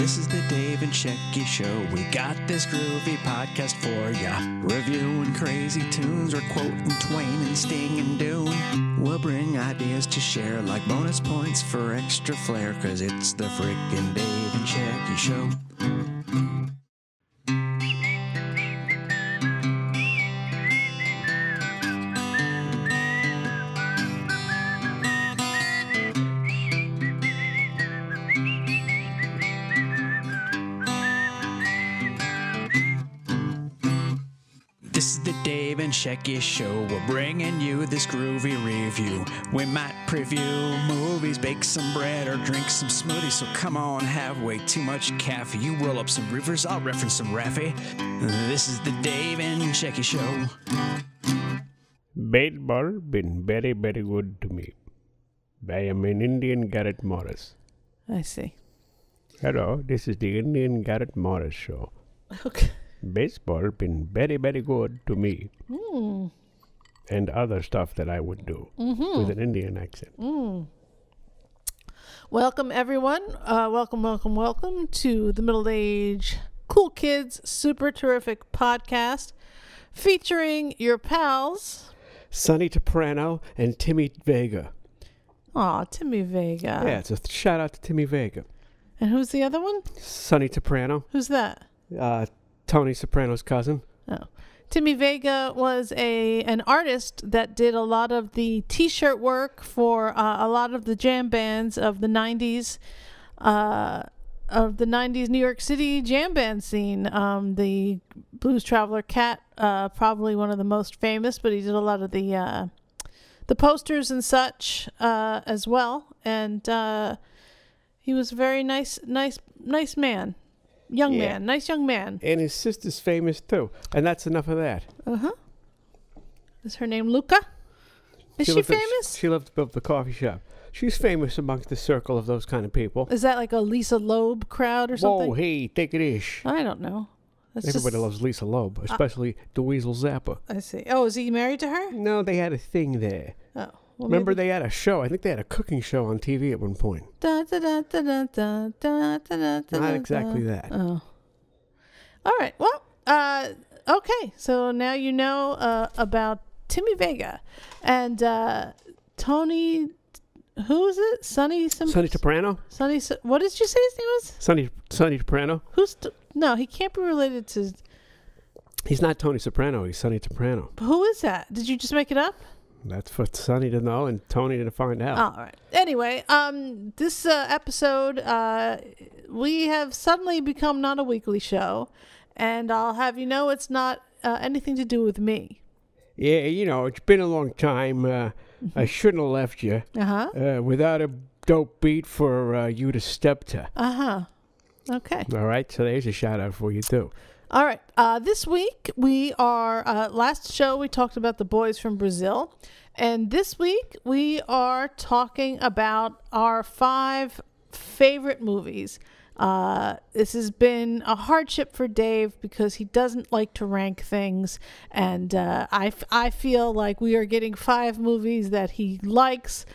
This is the Dave and Shecky Show. We got this groovy podcast for ya. Reviewing crazy tunes or quoting Twain and Sting and Dune. We'll bring ideas to share like bonus points for extra flair, cause it's the frickin' Dave and Shecky Show. This is the Dave and Shecky Show. We're bringing you this groovy review. We might preview movies, bake some bread, or drink some smoothies. So come on, have way too much caffeine. You roll up some rivers, I'll reference some Raffy. This is the Dave and Shecky Show. Baseball been very, very good to me. I am an Indian Garrett Morris. I see. Hello, this is the Indian Garrett Morris Show. Okay. Baseball been very, very good to me. Mm. And other stuff that I would do with an Indian accent. Mm. Welcome, everyone. Welcome to the Middle Age Cool Kids Super Terrific Podcast featuring your pals, Sonny Soprano and Timmy Vega. Aw, Timmy Vega. Yeah, it's a shout out to Timmy Vega. And who's the other one? Sonny Soprano. Who's that? Tony Soprano's cousin. Oh. Timmy Vega was an artist that did a lot of the T-shirt work for a lot of the jam bands of the 90s, New York City jam band scene. The Blues Traveler Cat, probably one of the most famous, but he did a lot of the posters and such as well. And he was a very nice man. Nice young man. And his sister's famous too. And that's enough of that. Uh-huh. Is her name Luca? Is she famous? She lived above the coffee shop. She's famous amongst the circle of those kind of people. Is that like a Lisa Loeb crowd or something? Whoa, hey, take it ish. I don't know. Everybody loves Lisa Loeb, especially the Weasel Zappa. I see. Oh, is he married to her? No, they had a thing there. Oh. Well, remember they had a show. I think they had a cooking show on TV at one point. Not exactly that. Oh. All right. Well, okay. So now you know about Timmy Vega and Tony. Who is it? Sonny Soprano. What did you say his name was? Sonny Soprano. No, he can't be related to. He's not Tony Soprano. He's Sonny Soprano. Who is that? Did you just make it up? That's for Sonny to know and Tony to find out. All right. Anyway, this episode, we have suddenly become not a weekly show, and I'll have you know it's not anything to do with me. Yeah, it's been a long time. I shouldn't have left you without a dope beat for you to step to. Okay. All right, so there's a shout out for you too. All right. This week we are, last show we talked about the boys from Brazil. And this week we are talking about our 5 favorite movies. This has been a hardship for Dave because he doesn't like to rank things. And I feel like we are getting 5 movies that he likes.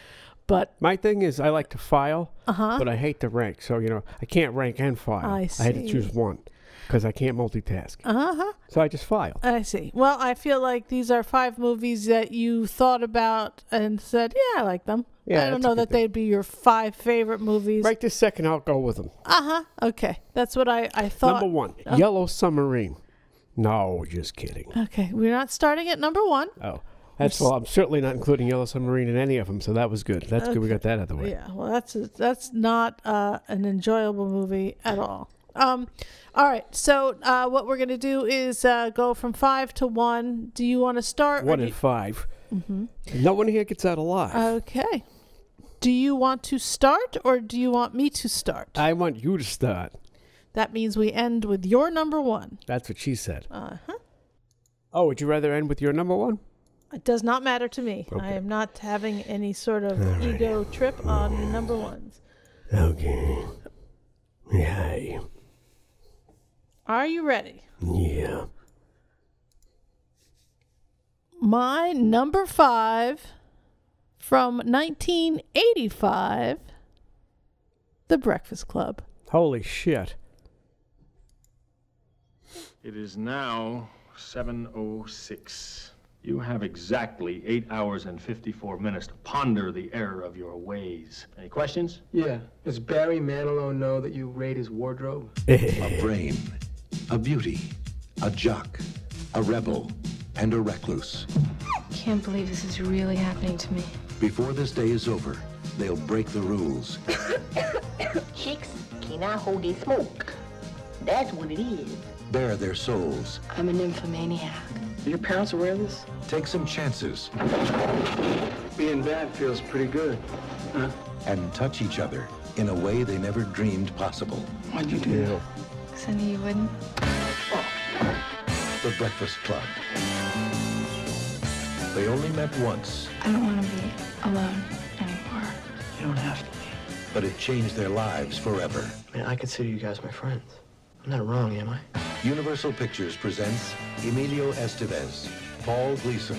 But my thing is I like to file, but I hate to rank. So, I can't rank and file. I see. I had to choose one. Because I can't multitask. So I just file. I see. Well, I feel like these are 5 movies that you thought about and said, yeah, I like them. Yeah, I don't know that they'd be your 5 favorite movies. Right this second, I'll go with them. Okay. That's what I thought. Number 1, Yellow Submarine. No, just kidding. Okay. We're not starting at number 1. Oh. I'm certainly not including Yellow Submarine in any of them, so that was good. That's good we got that out of the way. Yeah, well, that's not an enjoyable movie at all. All right, so what we're going to do is go from 5 to 1. Do you want to start? 1 and 5. No one here gets out alive. Okay. Do you want to start or do you want me to start? I want you to start. That means we end with your number 1. That's what she said. Oh, would you rather end with your number 1? It does not matter to me. Okay. I am not having any sort of ego trip on number 1s. Okay. Yeah. Are you ready? Yeah. My number 5 from 1985, The Breakfast Club. Holy shit. It is now 7:06. You have exactly 8 hours and 54 minutes to ponder the error of your ways. Any questions? Yeah. Does Barry Manilow know that you raid his wardrobe? A brain, a beauty, a jock, a rebel, and a recluse. Can't believe this is really happening to me. Before this day is over, they'll break the rules. Chicks cannot hold their smoke. That's what it is. Bare their souls. I'm a nymphomaniac. Are your parents aware of this? Take some chances. Being bad feels pretty good, huh? And touch each other in a way they never dreamed possible. Why'd you do that? Because I knew you wouldn't. The Breakfast Club. They only met once, I don't want to be alone anymore. You don't have to be. but it changed their lives forever. Man, I consider you guys my friends. I'm not wrong, am I? Universal Pictures presents Emilio Estevez, Paul Gleason,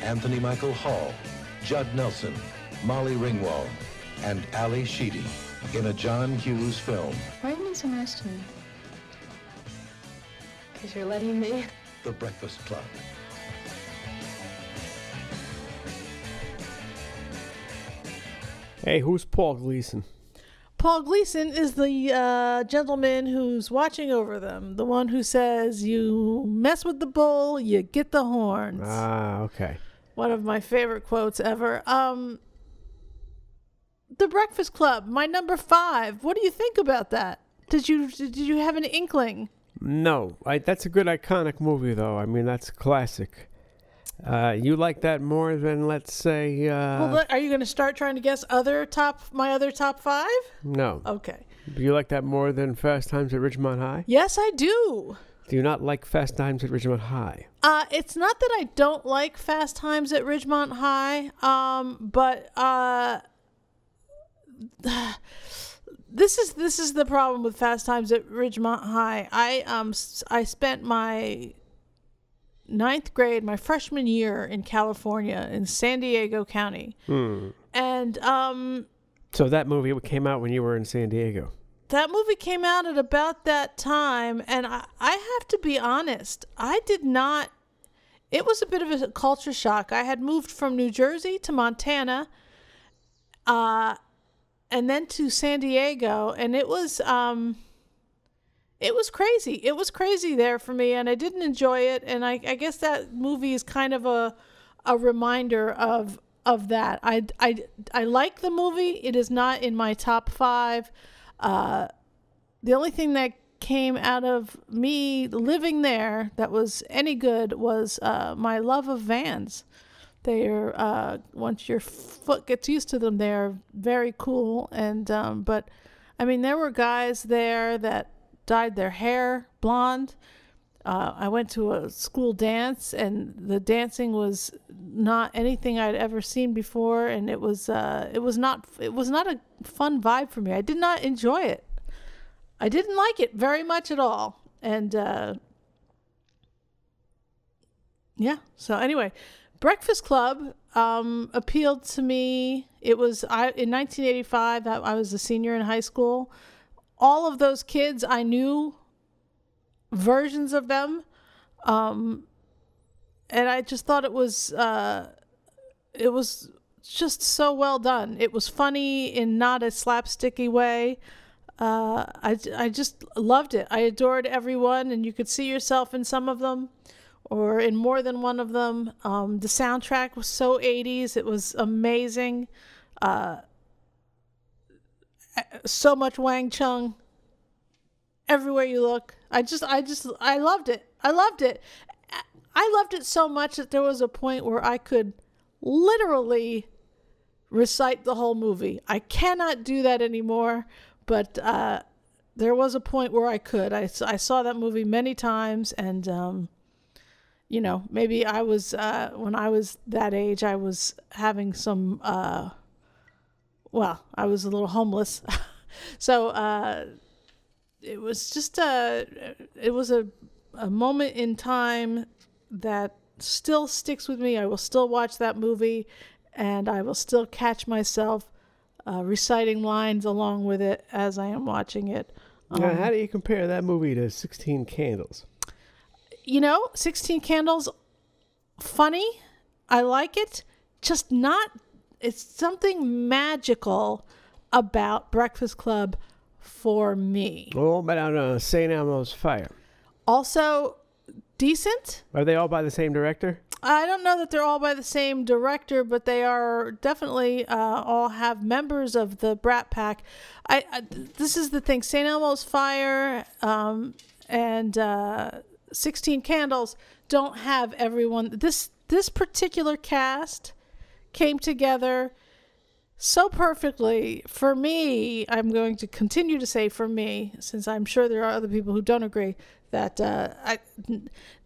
Anthony Michael Hall, Judd Nelson, Molly Ringwald, and Ali Sheedy in a John Hughes film. Why are you being so nice to me? Because you're letting me. The Breakfast Club. Hey, who's Paul Gleason? Paul Gleason is the gentleman who's watching over them. The one who says, you mess with the bull, you get the horns. Ah, okay. One of my favorite quotes ever. The Breakfast Club, my number 5. What do you think about that? Did you have an inkling? No, that's a good iconic movie, though. I mean, that's a classic. You like that more than, let's say... Well, are you going to start trying to guess my other top 5? No. Okay. Do you like that more than Fast Times at Ridgemont High? Yes, I do. Do you not like Fast Times at Ridgemont High? It's not that I don't like Fast Times at Ridgemont High, but this is the problem with Fast Times at Ridgemont High. I spent my 9th grade, my freshman year in California, in San Diego County. And so that movie came out when you were in San Diego. That movie came out at about that time, and I have to be honest, I did not... It was a bit of a culture shock. I had moved from New Jersey to Montana, and then to San Diego, and it was crazy. It was crazy there for me, and I didn't enjoy it. And I guess that movie is kind of a reminder of that. I like the movie. It is not in my top 5. The only thing that came out of me living there that was any good was my love of vans. They're once your foot gets used to them, they're very cool. And but I mean, there were guys there that dyed their hair blonde. I went to a school dance, and the dancing was not anything I'd ever seen before, and it was not a fun vibe for me. I did not enjoy it. I didn't like it very much at all. And yeah. So anyway, Breakfast Club appealed to me. It was in 1985. I was a senior in high school. All of those kids, I knew versions of them, and I just thought it was just so well done. It was funny in not a slapsticky way. I just loved it. I adored everyone, and you could see yourself in some of them, or in more than one of them. The soundtrack was so 80s. It was amazing. So much Wang Chung everywhere you look. I loved it. I loved it. I loved it so much that there was a point where I could literally recite the whole movie. I cannot do that anymore, but there was a point where I could. I saw that movie many times, and maybe I was when I was that age, I was having some I was a little homeless. So it was just it was a moment in time that still sticks with me. I will still watch that movie, and I will still catch myself reciting lines along with it as I am watching it. Now, how do you compare that movie to 16 Candles? 16 Candles, funny. I like it. Just not, it's something magical about Breakfast Club for me. What about St. Elmo's Fire? Also decent. Are they all by the same director? I don't know that they're all by the same director, but they are definitely all have members of the Brat Pack. This is the thing. St. Elmo's Fire and 16 Candles don't have everyone. This particular cast came together so perfectly. For me, I'm going to continue to say for me, since I'm sure there are other people who don't agree, that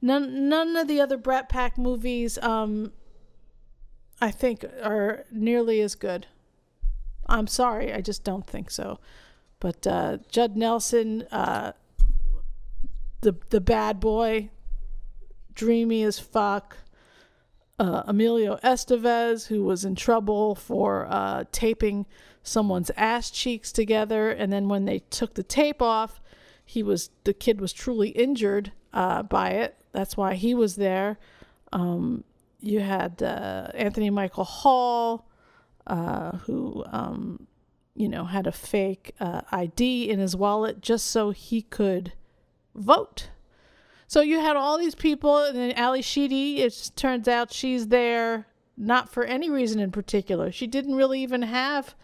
none of the other Brat Pack movies I think are nearly as good. I'm sorry, I just don't think so. But Judd Nelson, the bad boy, dreamy as fuck. Emilio Estevez, who was in trouble for taping someone's ass cheeks together, and then when they took the tape off, the kid was truly injured by it. That's why he was there. You had Anthony Michael Hall, who had a fake ID in his wallet just so he could vote. So you had all these people, and then Ali Sheedy, it turns out she's there not for any reason in particular. She didn't really even have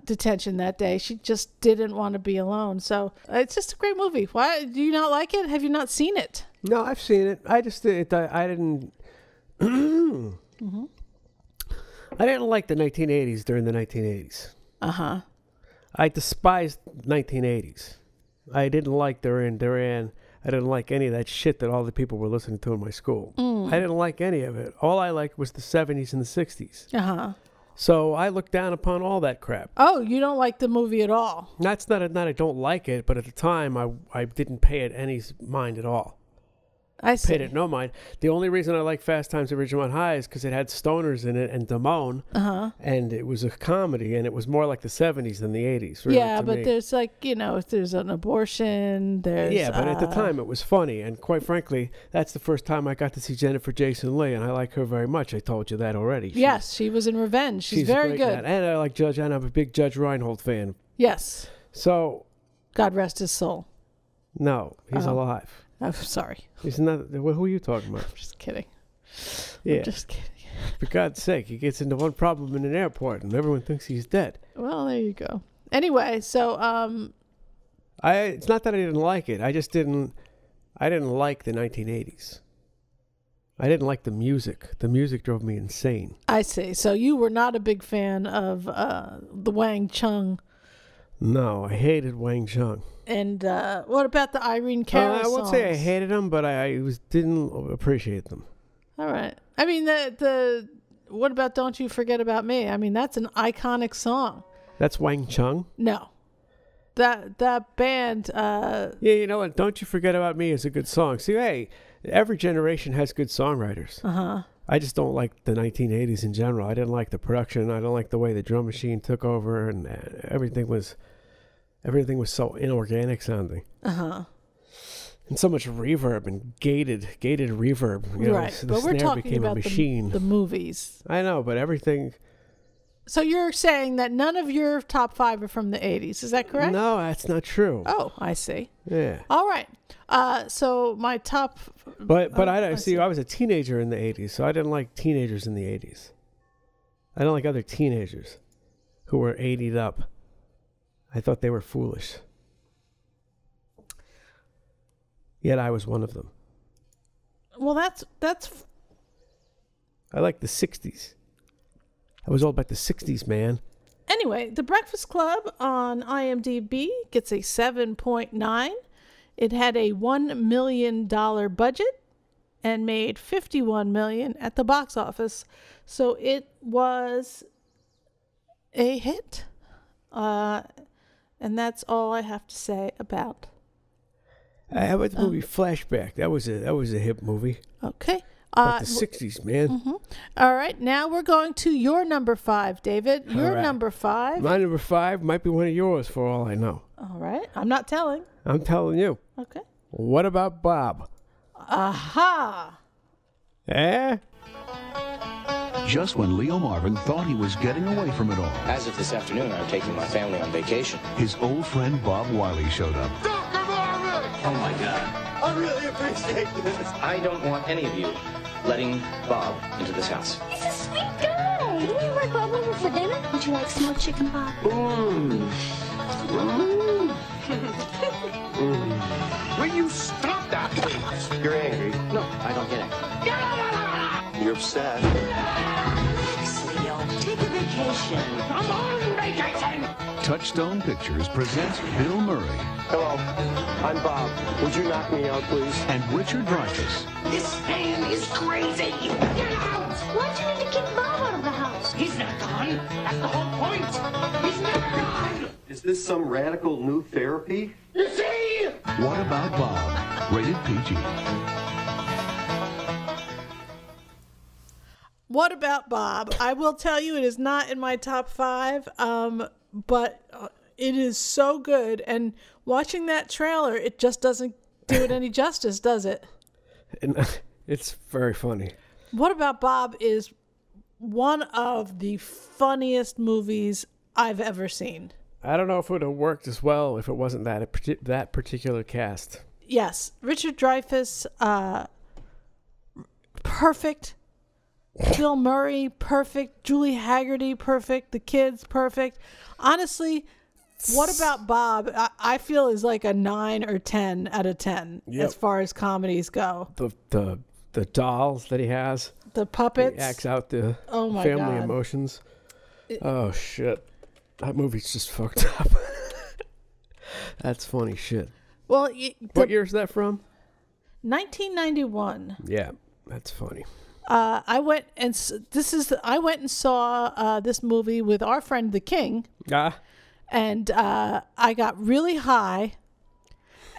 detention that day. She just didn't want to be alone. So it's just a great movie. Why do you not like it? Have you not seen it? No, I've seen it. I didn't. Mm-hmm. I didn't like the 1980s during the 1980s. Uh-huh. I despised 1980s. I didn't like Duran. I didn't like any of that shit that all the people were listening to in my school. I didn't like any of it. All I liked was the 70s and the 60s. Uh-huh. So I looked down upon all that crap. Oh, you don't like the movie at all? That's not I don't like it, but at the time I didn't pay it any mind at all. I see. Paid it no mind. The only reason I like Fast Times at Ridgemont High is because it had stoners in it and Damone, and it was a comedy, and it was more like the 70s than the 80s. Really, yeah, but there's there's an abortion. There's but at the time it was funny, and quite frankly, that's the first time I got to see Jennifer Jason Leigh, and I like her very much. I told you that already. Yes, she was in Revenge. She's very good, and I like Judge, and I'm a big Judge Reinhold fan. Yes. So, God rest his soul. No, he's alive. I'm sorry. He's not. Who are you talking about? I'm just kidding. Yeah. I'm just kidding. For God's sake, he gets into one problem in an airport and everyone thinks he's dead. Well, there you go. Anyway, so it's not that I didn't like it. I just didn't like the 1980s. I didn't like the music. The music drove me insane. I see. So you were not a big fan of the Wang Chung. No, I hated Wang Chung. And what about the Irene Cara songs? I won't say I hated them, but I didn't appreciate them. All right. I mean, the what about Don't You Forget About Me? I mean, that's an iconic song. That's Wang Chung? No. That band... yeah, you know what? Don't You Forget About Me is a good song. See, hey, every generation has good songwriters. Uh-huh. I just don't like the 1980s in general. I didn't like the production. I don't like the way the drum machine took over, and everything was so inorganic sounding. Uh-huh. And so much reverb and gated reverb. You know, right, so but we're talking about the movies. I know, but everything... So you're saying that none of your top 5 are from the 80s. Is that correct? No, that's not true. Oh, I see. Yeah. All right. So my top... But I was a teenager in the 80s, so I didn't like teenagers in the 80s. I don't like other teenagers who were 80'd up. I thought they were foolish. Yet I was one of them. Well, that's... I like the 60s. I was all about the 60s, man. Anyway, The Breakfast Club on IMDb gets a 7.9. It had a $1 million budget and made $51 million at the box office. So it was a hit. And that's all I have to say about. How about the movie Flashback? That was a hip movie. Okay. About the 60s, man. Mm-hmm. All right. Now we're going to your number 5, David. Your number 5. My number 5 might be one of yours for all I know. All right. I'm not telling. I'm telling you. Okay. What about Bob? Aha! Eh? Just when Leo Marvin thought he was getting away from it all, As of this afternoon, I'm taking my family on vacation. his old friend Bob Wiley showed up. Oh my God. I really appreciate this. I don't want any of you letting Bob into this house. He's a sweet guy. Didn't you invite Bob over for dinner? Would you like some more chicken, Bob? Will you stop that, please? You're angry. No, I don't get it. You're upset. Relax, Leo. Take a vacation. I'm on vacation. Touchstone Pictures presents Bill Murray Hello, I'm Bob. Would you knock me out, please? and Richard Dreyfuss This man is crazy. Get out. Why'd you need to kick Bob out of the house? He's not gone. That's the whole point. He's never gone. Is this some radical new therapy? You see? What About Bob? Rated PG. What about Bob? I will tell you, it is not in my top 5, but it is so good. And watching that trailer, it just doesn't do it any justice, does it? And it's very funny. What About Bob is one of the funniest movies I've ever seen. I don't know if it would have worked as well if it wasn't that particular cast. Yes, Richard Dreyfuss, perfect. Bill Murray, perfect. Julie Haggerty, perfect. The kids, perfect. Honestly, What About Bob, I feel is like a 9 or 10 out of 10 as far as comedies go. The dolls that he has. The puppets. He acts out the my family God. emotions. Oh, shit. That movie's just fucked up. That's funny shit. Well, What year is that from? 1991. Yeah, that's funny. I went and saw this movie with our friend the King, and I got really high,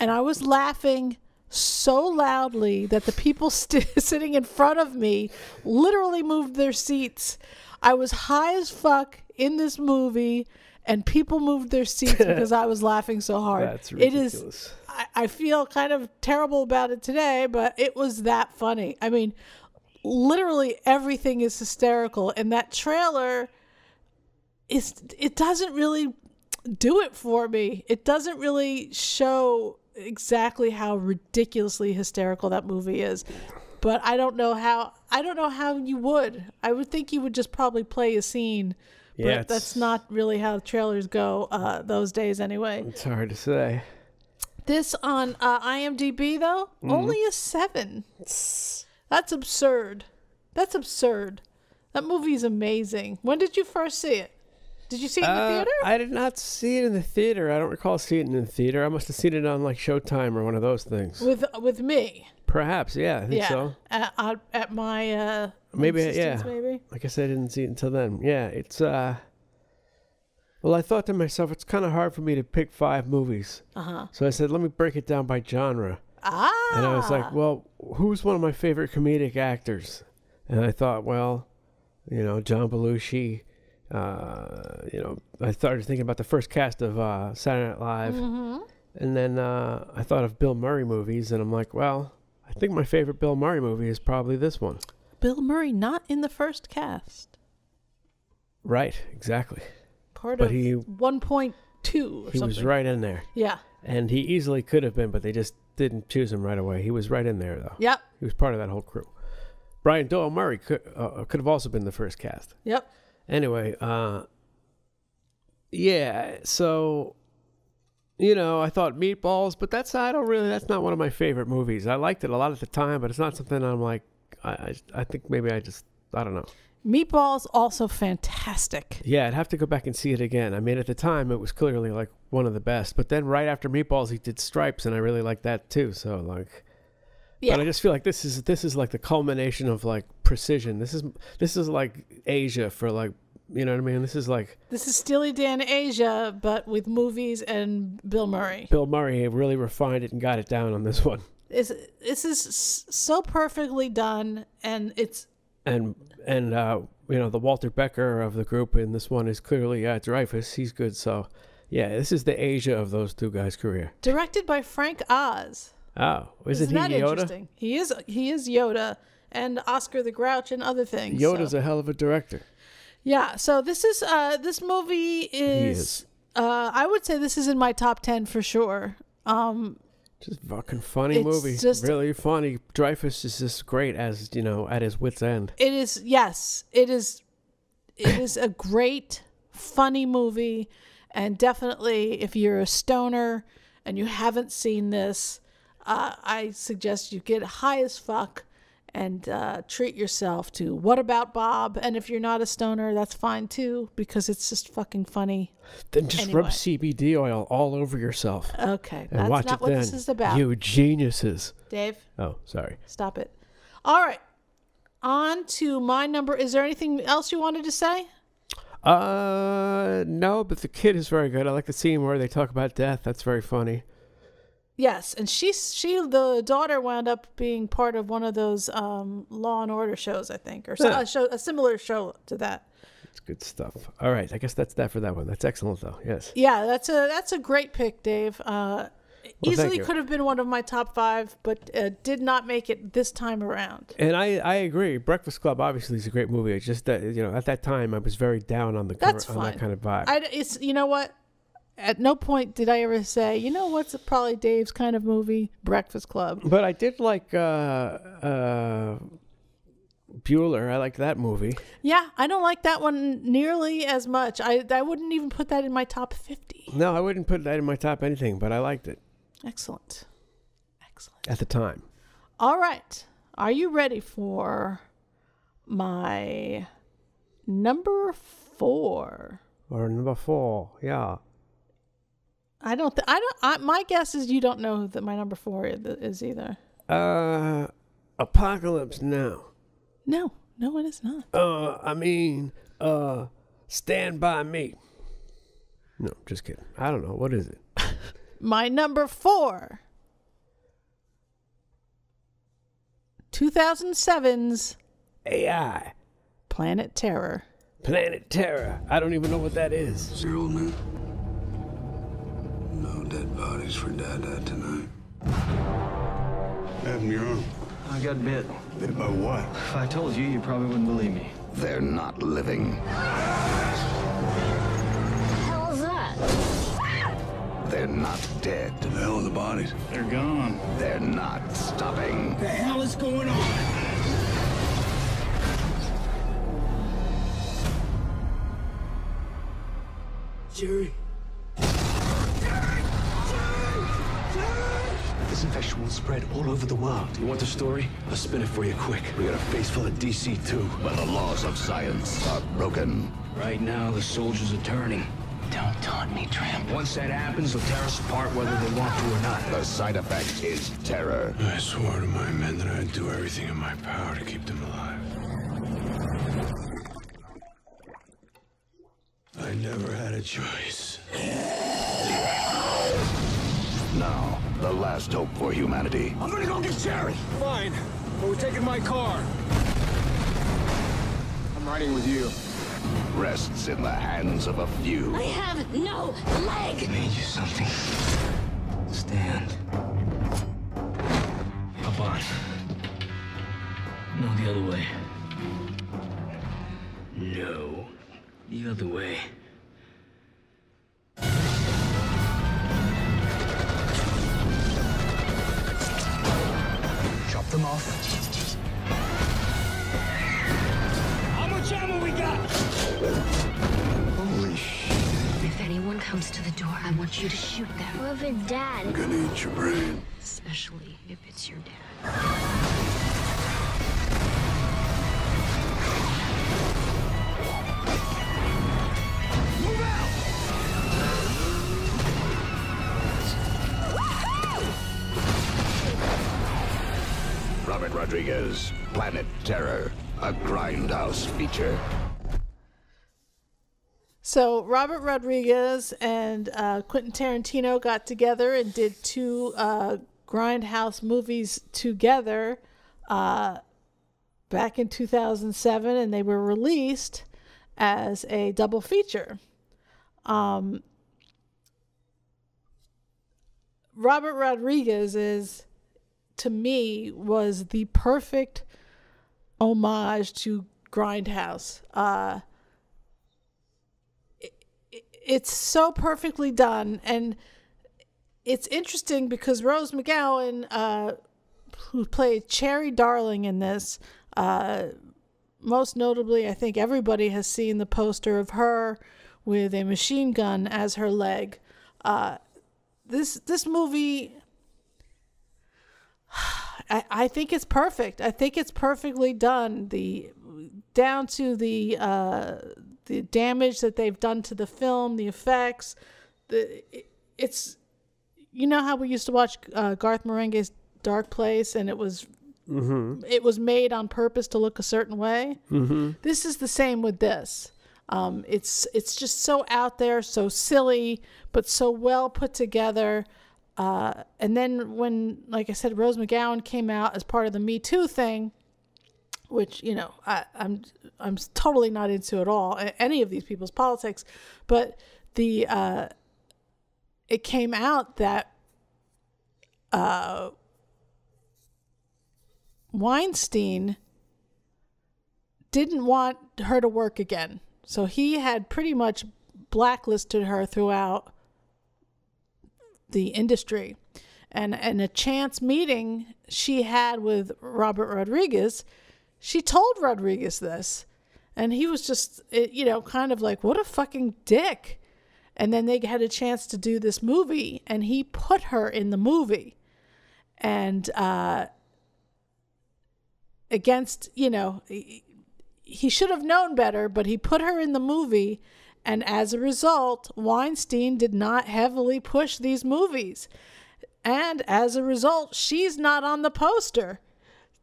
and I was laughing so loudly that the people sitting in front of me literally moved their seats. I was high as fuck in this movie, and people moved their seats because I was laughing so hard. That's ridiculous. It is. I feel kind of terrible about it today, but it was that funny. I mean, literally everything is hysterical, and that trailer it doesn't really do it for me. It doesn't really show exactly how ridiculously hysterical that movie is. But I don't know how you would. I would think you would just probably play a scene. But Yeah, that's not really how trailers go those days anyway. It's hard to say. This on IMDb, though, only a 7. That's absurd. That's absurd. That movie is amazing. When did you first see it? Did you see it in the theater? I did not see it in the theater. I don't recall seeing it in the theater. I must have seen it on like Showtime or one of those things. With me. Perhaps, yeah, I think so. At my Maybe, insistence, yeah. maybe. I guess I didn't see it until then. Yeah, it's well, I thought to myself, it's kind of hard for me to pick 5 movies. So I said, let me break it down by genre. And I was like, well, who's one of my favorite comedic actors? And I thought, well, John Belushi. I started thinking about the first cast of Saturday Night Live. And then I thought of Bill Murray movies, and I'm like, well, I think my favorite Bill Murray movie is probably this one. Bill Murray not in the first cast. Right, exactly. Part But of 1.2 or something. He was right in there. Yeah. And he easily could have been, but they just didn't choose him right away. He was right in there, though. Yep. He was part of that whole crew. Brian Doyle Murray could have also been the first cast. Yep. Anyway, yeah, so, I thought Meatballs, but that's not one of my favorite movies. I liked it a lot at the time, but it's not something I'm like, I think maybe I don't know. Meatballs also fantastic. Yeah, I'd have to go back and see it again. I mean, at the time, it was clearly like one of the best, but then right after Meatballs, he did Stripes, and I really liked that too, so like... Yeah. But I just feel like this is like the culmination of like precision. This is like Asia for like, you know what I mean? This is Steely Dan Asia, but with movies and Bill Murray. Bill Murray really refined it and got it down on this one. This is so perfectly done, and it's the Walter Becker of the group in this one is clearly Dreyfuss. He's good, so yeah, this is the Asia of those two guys' career. Directed by Frank Oz. Oh, isn't he that Yoda? interesting? He is Yoda and Oscar the Grouch and other things. Yoda's so. a hell of a director. Yeah, so this is this movie is I would say this is in my top 10 for sure. Just fucking funny movie. Just really funny. Dreyfuss is just great as, at his wit's end. It is, yes. It is a great, funny movie. And definitely, if you're a stoner and you haven't seen this, I suggest you get high as fuck and treat yourself to What About Bob? And if you're not a stoner, that's fine too, because it's just fucking funny. Then just rub CBD oil all over yourself. Okay, and that's watch not it what then. this is about. You geniuses. Dave? Oh, sorry. Stop it. All right. On to my number. Is there anything else you wanted to say? No, but the kid is very good. I like the scene where they talk about death. That's very funny. Yes, and the daughter wound up being part of one of those Law and Order shows, I think, or a similar show to that. It's good stuff. All right, I guess that's that for that one. That's excellent, though. Yes. Yeah, that's a great pick, Dave. Easily you. could have been one of my top 5, but did not make it this time around. And I agree. Breakfast Club obviously is a great movie. It's just that at that time I was very down on that kind of vibe. It's you know what. At no point did I ever say, what's probably Dave's kind of movie? Breakfast Club. But I did like Bueller. I liked that movie. Yeah, I don't like that one nearly as much. I wouldn't even put that in my top 50. No, I wouldn't put that in my top anything, but I liked it. Excellent. At the time. All right. Are you ready for my number 4? Or number 4, yeah. My guess is you don't know who my number 4 is either. Apocalypse Now. No, it is not. Stand By Me. No, just kidding. I don't know. What is it? My number 4. 2007's AI. Planet Terror. Planet Terror. I don't even know what that is. Is your old man? No dead bodies for Dada tonight. What happened to your arm? I got bit. Bit by what? If I told you, you probably wouldn't believe me. They're not living. Hell's that? They're not dead. The hell are the bodies? They're gone. They're not stopping. The hell is going on? Jerry. This infection will spread all over the world. You want the story? I'll spin it for you quick. We got a face full of DC too. But the laws of science are broken. Right now, the soldiers are turning. Don't taunt me, Tramp. Once that happens, they'll tear us apart whether they want to or not. The side effect is terror. I swore to my men that I'd do everything in my power to keep them alive. I never had a choice. Now, the last hope for humanity. I'm gonna go get Jerry. Fine, but we're taking my car. I'm riding with you. Rests in the hands of a few. I have no leg. I made you something. Stand. Up on. No, the other way. No, the other way. Chop them off. How much ammo we got? Holy shit. If anyone comes to the door, I want you to shoot them. What if it's Dad? I'm gonna eat your brain. Especially if it's your dad. Move out! Robert Rodriguez, Planet Terror, a Grindhouse feature. So Robert Rodriguez and Quentin Tarantino got together and did 2 Grindhouse movies together back in 2007, and they were released as a double feature. Robert Rodriguez is to me was the perfect homage to Grindhouse. It's so perfectly done, and it's interesting because Rose McGowan, who played Cherry Darling in this, most notably, I think everybody has seen the poster of her with a machine gun as her leg. This movie, I think it's perfect. I think it's perfectly done. Down to the damage that they've done to the film, the effects. It's, you know how we used to watch Garth Marenghi's Dark Place, and it was made on purpose to look a certain way. This is the same with this. It's just so out there, so silly, but so well put together. And then when, like I said, Rose McGowan came out as part of the Me Too thing, which, you know, I'm totally not into at all, any of these people's politics, but it came out that Weinstein didn't want her to work again. So he had pretty much blacklisted her throughout the industry. And in a chance meeting she had with Robert Rodriguez, she told Rodriguez this. And he was just, you know, kind of like, what a fucking dick. And then they had a chance to do this movie, and he put her in the movie. And against, you know, he should have known better, but he put her in the movie. And as a result, Weinstein did not heavily push these movies. And as a result, she's not on the poster.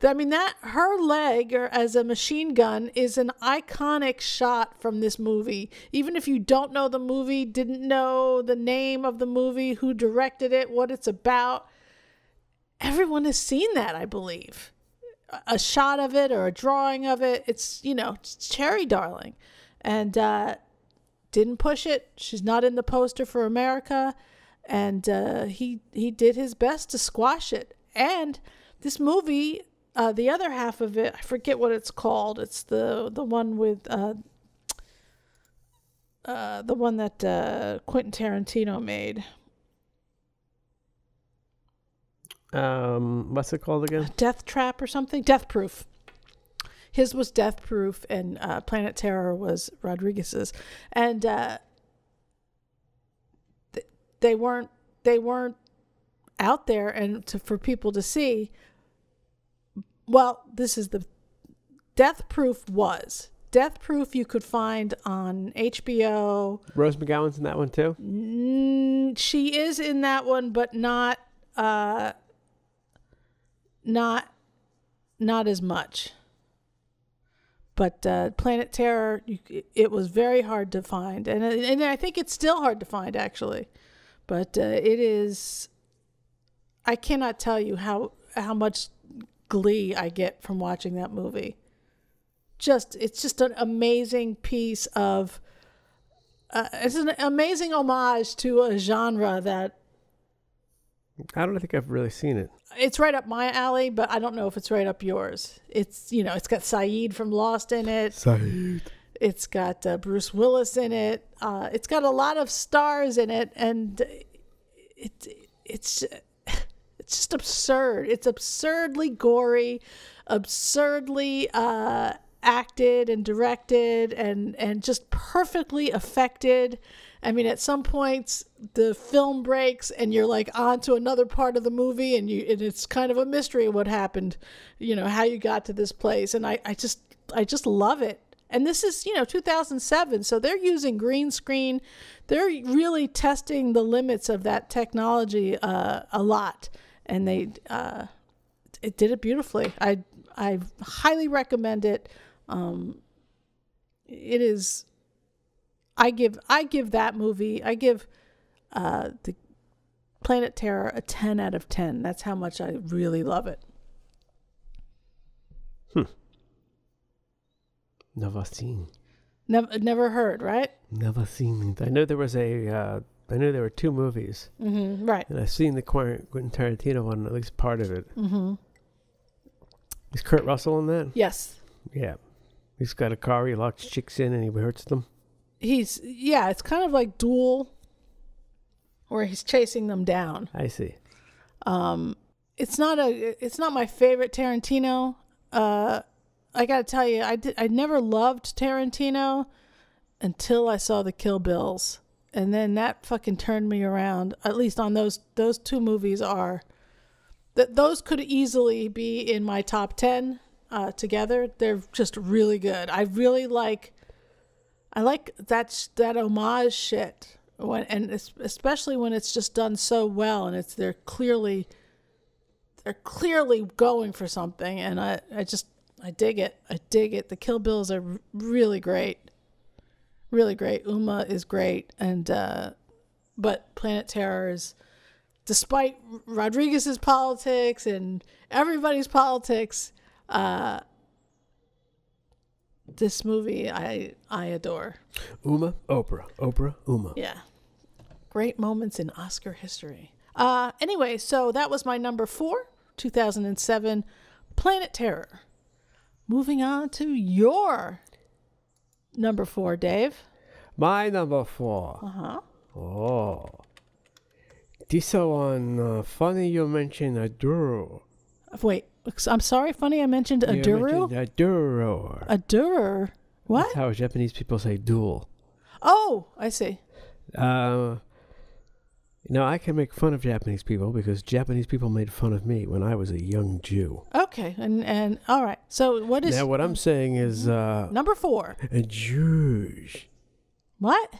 I mean, that her leg as a machine gun is an iconic shot from this movie. Even if you don't know the movie, didn't know the name of the movie, who directed it, what it's about, everyone has seen that, I believe. A shot of it or a drawing of it. It's, you know, it's Cherry Darling. And didn't push it. She's not in the poster for America. And he did his best to squash it. And this movie, the other half of it, I forget what it's called. It's the one with the one that Quentin Tarantino made. What's it called again? Death Trap or something? Death Proof. His was Death Proof, and Planet Terror was Rodriguez's. And they weren't out there and for people to see. Well, this is the Death Proof was. Death Proof you could find on HBO. Rose McGowan's in that one too? She is in that one, but not as much. But Planet Terror, it was very hard to find. And I think it's still hard to find, actually. But it is... I cannot tell you how much glee I get from watching that movie. It's just an amazing piece of... it's an amazing homage to a genre that... I don't think I've really seen it. It's right up my alley, but I don't know if it's right up yours. It's, you know, it's got Saeed from Lost in it. Saeed. It's got Bruce Willis in it. It's got a lot of stars in it, and it's just absurd. It's absurdly gory, absurdly acted and directed, and just perfectly affected. I mean, at some points the film breaks and you're like on to another part of the movie, and it's kind of a mystery what happened, you know, how you got to this place. And I just love it. And this is, you know, 2007, so they're using green screen. They're really testing the limits of that technology a lot, and it did it beautifully. I highly recommend it. It is. I give that movie, I give the Planet Terror a 10 out of 10. That's how much I really love it. Never seen. Never heard, right? Never seen. I know there was a I knew there were 2 movies. Mm-hmm. Right. And I've seen the Quentin Tarantino one, at least part of it. Mm-hmm. Is Kurt Russell in that? Yes. Yeah. He's got a car, he locks chicks in and he hurts them. It's kind of like Duel, where he's chasing them down. I see. It's not my favorite Tarantino. I gotta tell you, I never loved Tarantino until I saw the Kill Bills, and then that fucking turned me around. At least on those 2 movies those could easily be in my top 10 together. They're just really good. I like that homage shit especially when it's just done so well and they're clearly going for something, and I dig it. I dig it. The Kill Bills are really great. Really great. Uma is great, and but Planet Terror is, despite Rodriguez's politics and everybody's politics, this movie I adore. Uma, Oprah, Uma. Yeah. Great moments in Oscar history. Anyway, so that was my number 4, 2007, Planet Terror. Moving on to your number 4, Dave. My number 4. Uh-huh. Oh. This one, funny you mentioned a Duro. Wait, I'm sorry, funny I mentioned a Duro? A Duro. A Duro? What? That's how Japanese people say duel. Oh, I see. I can make fun of Japanese people because Japanese people made fun of me when I was a young Jew. Okay, and all right. So what is... Now what I'm saying is... number 4. Jaws. What?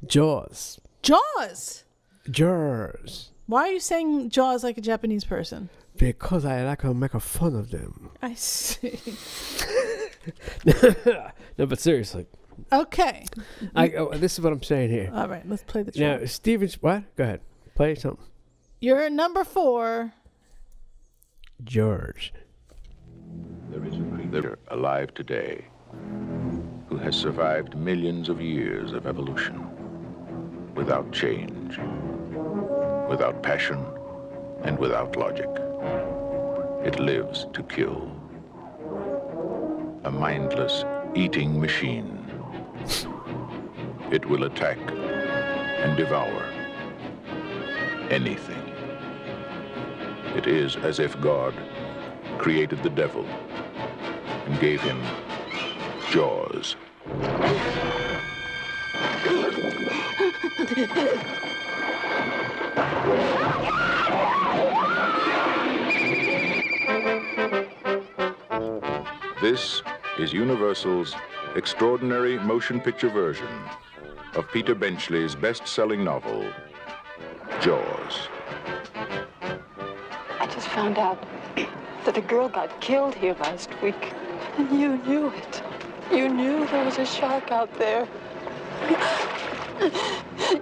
Jaws. Jaws? Jaws. Why are you saying Jaws like a Japanese person? Because I like to make fun of them. I see. No, but seriously. Okay. This is what I'm saying here. All right, let's play the track. Now, Steven's... What? Go ahead. Play something. You're number 4. George. There is a creature alive today who has survived millions of years of evolution without change, without passion, and without logic. It lives to kill. A mindless eating machine. It will attack and devour anything. It is as if God created the devil and gave him jaws. This is Universal's extraordinary motion picture version of Peter Benchley's best-selling novel, Jaws. I just found out that a girl got killed here last week, and you knew it. You knew there was a shark out there.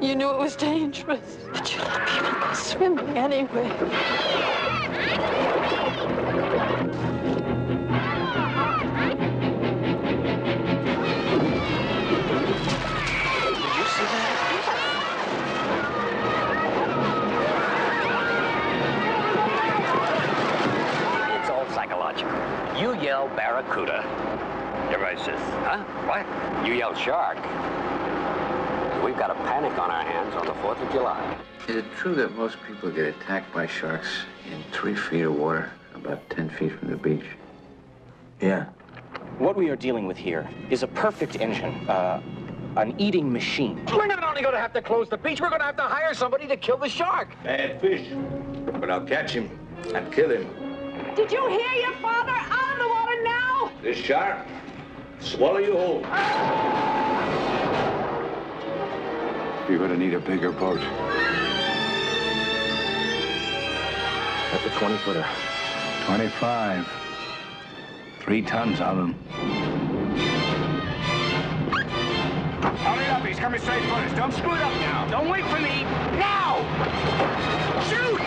You knew it was dangerous, but you let people go swimming anyway. You yell barracuda. Everybody says, huh? What? You yell shark. We've got a panic on our hands on the 4th of July. Is it true that most people get attacked by sharks in 3 feet of water, about 10 feet from the beach? Yeah. What we are dealing with here is a perfect engine, an eating machine. We're not only going to have to close the beach, we're going to have to hire somebody to kill the shark. Bad fish. But I'll catch him and kill him. Did you hear your father? Out of the water now! This shark, swallow you whole. You're gonna need a bigger boat. That's a 20-footer. 25. 3 tons of them. Hurry up, he's coming straight for us. Don't screw it up now. Don't wait for me. Now! Shoot!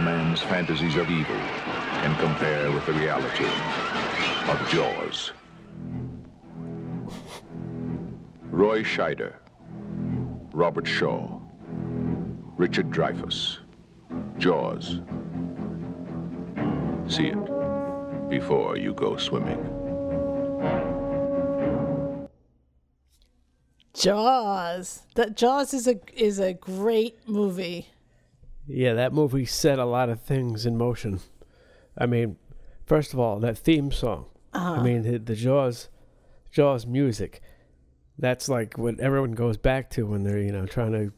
man's fantasies of evil can compare with the reality of Jaws. Roy Scheider, Robert Shaw, Richard Dreyfuss, Jaws. See it before you go swimming. Jaws. Jaws is a great movie. Yeah, that movie set a lot of things in motion. I mean, first of all, that theme song. I mean, the Jaws music. That's like what everyone goes back to when they're, trying to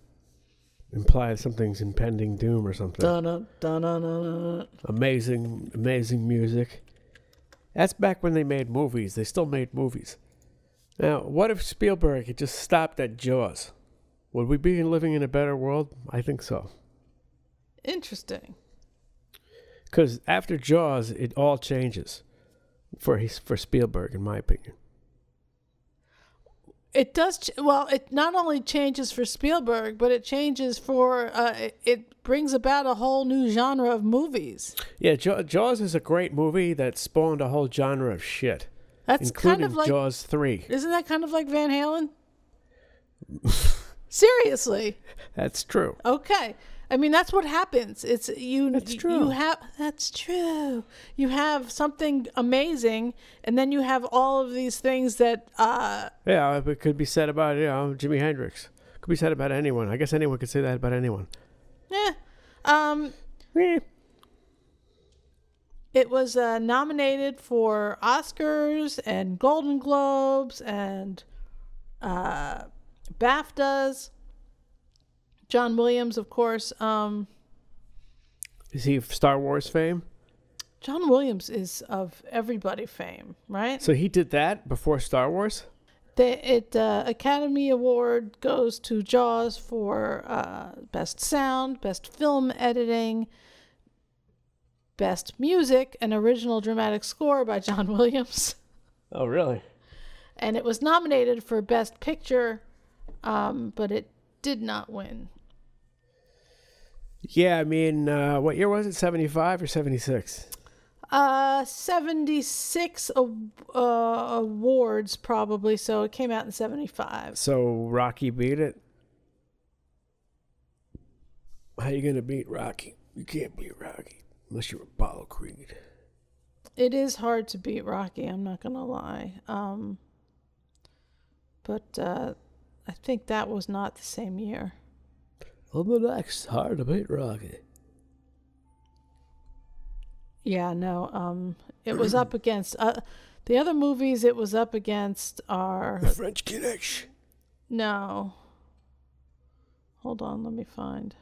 imply something's impending doom or something. Dun, dun, dun, dun. Amazing music. That's back when they made movies. They still made movies. Now, what if Spielberg had just stopped at Jaws? Would we be living in a better world? I think so. Interesting. Because after Jaws, it all changes for Spielberg, in my opinion. It does. Well, it not only changes for Spielberg, but it changes for. It brings about a whole new genre of movies. Yeah, Jaws is a great movie that spawned a whole genre of shit. That's including kind of like Jaws 3. Isn't that kind of like Van Halen? Seriously. That's true. Okay. I mean, that's what happens. It's you. That's true. That's true. You have something amazing, and then you have all of these things that. Yeah, it could be said about Jimi Hendrix. Could be said about anyone. I guess anyone could say that about anyone. Yeah. It was nominated for Oscars and Golden Globes and BAFTAs. John Williams, of course. Is he of Star Wars fame? John Williams is of everybody fame, right? So he did that before Star Wars? The Academy Award goes to Jaws for Best Sound, Best Film Editing, Best Music, and Original Dramatic Score by John Williams. Oh, really? And it was nominated for Best Picture, but it did not win. Yeah, I mean, what year was it? 75 or 76? 76 awards, probably, so it came out in 75. So Rocky beat it? How you going to beat Rocky? You can't beat Rocky unless you're Apollo Creed. It is hard to beat Rocky, I'm not going to lie. But I think that was not the same year. On the next, hard to beat Rocky. Yeah, no. It was up against the other movies. It was up against are The French Connection. No. Hold on, let me find.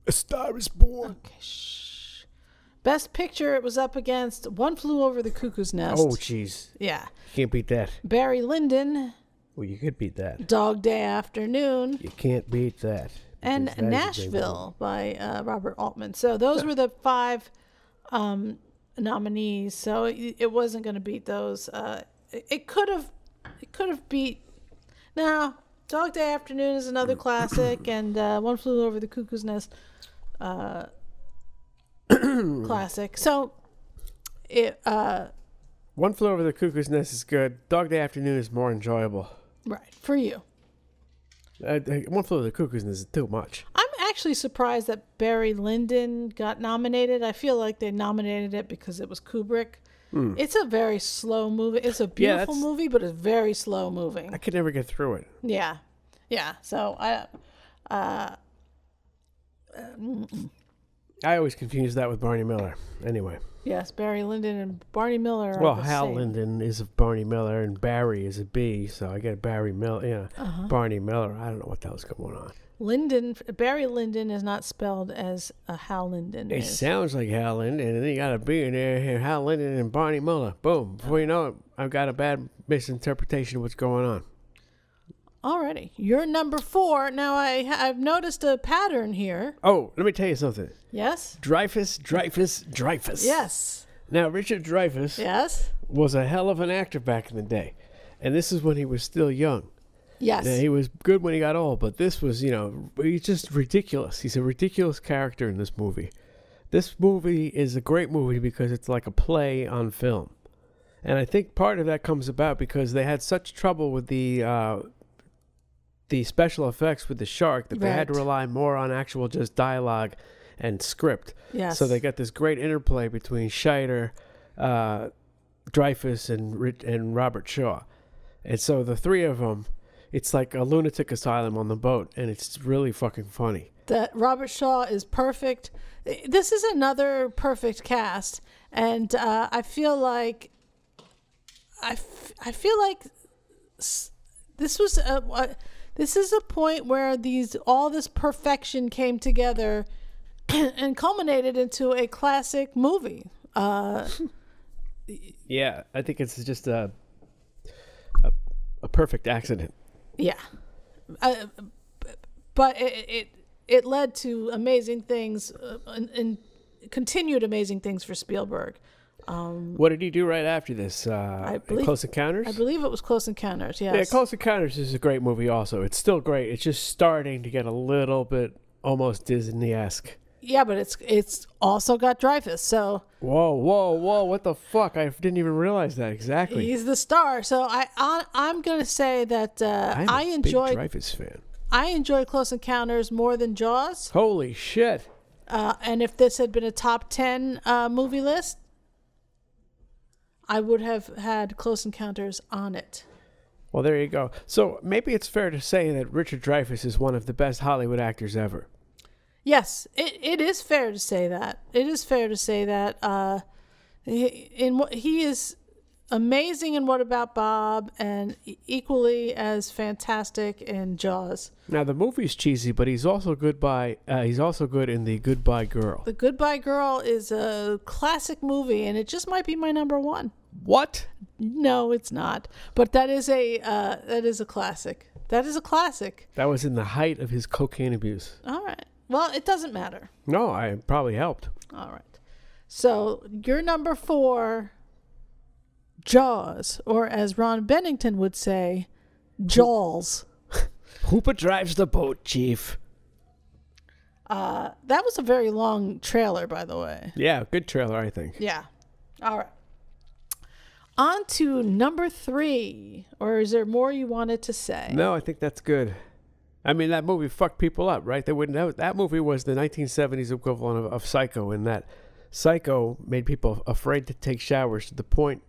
A Star Is Born. Okay, shh. Best Picture. It was up against One Flew Over the Cuckoo's Nest. Oh, jeez. Yeah. Can't beat that. Barry Lyndon. Well, you could beat that. Dog Day Afternoon. You can't beat that. And Nashville by Robert Altman. So those were the 5 nominees. So it wasn't going to beat those. It could have beat. Now, Dog Day Afternoon is another classic, and One Flew Over the Cuckoo's Nest, classic. So it. One Flew Over the Cuckoo's Nest is good. Dog Day Afternoon is more enjoyable. Right, for you. One Flew Over the Cuckoo's Nest is too much. I'm actually surprised that Barry Lyndon got nominated. I feel like they nominated it because it was Kubrick. It's a very slow movie. It's a beautiful movie, but it's very slow moving. I could never get through it. Yeah. So I always confuse that with Barney Miller. Anyway. Yes, Barry Lyndon and Barney Miller are well, the Hal same. Lyndon is of Barney Miller, and Barry is a B, so I get Barry Miller. Barney Miller. I don't know what the hell's going on. Barry Lyndon is not spelled as Hal Lyndon. It sounds like Hal Lyndon, and then you got a B in there, Hal Lyndon and Barney Miller. Boom. Before you know it, I've got a bad misinterpretation of what's going on. Alrighty. You're number 4. Now, I've noticed a pattern here. Oh, let me tell you something. Yes? Dreyfuss. Yes. Now, Richard Dreyfuss yes? was a hell of an actor back in the day. And this is when he was still young. Yes. Yeah, he was good when he got old, but this was, he's just ridiculous. He's a ridiculous character in this movie. This movie is a great movie because it's like a play on film. And I think part of that comes about because they had such trouble with the special effects with the shark that they had to rely more on actual just dialogue and script. Yes. So they got this great interplay between Scheider, Dreyfuss, and Robert Shaw. And so the three of them, it's like a lunatic asylum on the boat, and it's really fucking funny. That Robert Shaw is perfect. This is another perfect cast, and I feel like this was this is a point where all this perfection came together and culminated into a classic movie. Yeah, I think it's just a perfect accident. Yeah, but it led to amazing things and continued amazing things for Spielberg. What did he do right after this? Close Encounters? I believe it was Close Encounters, yes. Yeah, Close Encounters is a great movie also. It's still great. It's just starting to get a little bit almost Disney-esque. Yeah, but it's also got Dreyfuss, so... Whoa, what the fuck? I didn't even realize that exactly. He's the star, so I'm going to say that I enjoyed... I'm a big Dreyfuss fan. I enjoy Close Encounters more than Jaws. Holy shit. And if this had been a top 10 movie list, I would have had Close Encounters on it. Well, there you go. So maybe it's fair to say that Richard Dreyfuss is one of the best Hollywood actors ever. Yes, it is fair to say that. It is fair to say that. He is amazing in What About Bob and equally as fantastic in Jaws. Now the movie's cheesy, but he's also good in The Goodbye Girl. The Goodbye Girl is a classic movie, and it just might be my number one. What? No, it's not. But that is a classic. That is a classic. That was in the height of his cocaine abuse. All right. Well, it doesn't matter. No, I probably helped. All right. So your number 4, Jaws, or as Ron Bennington would say, Jaws. Hooper drives the boat, Chief. That was a very long trailer, by the way. Yeah, good trailer, I think. Yeah. All right. On to number 3. Or is there more you wanted to say? No, I think that's good. I mean, that movie fucked people up, right? They wouldn't know. That movie was the 1970s equivalent of Psycho, in that Psycho made people afraid to take showers to the point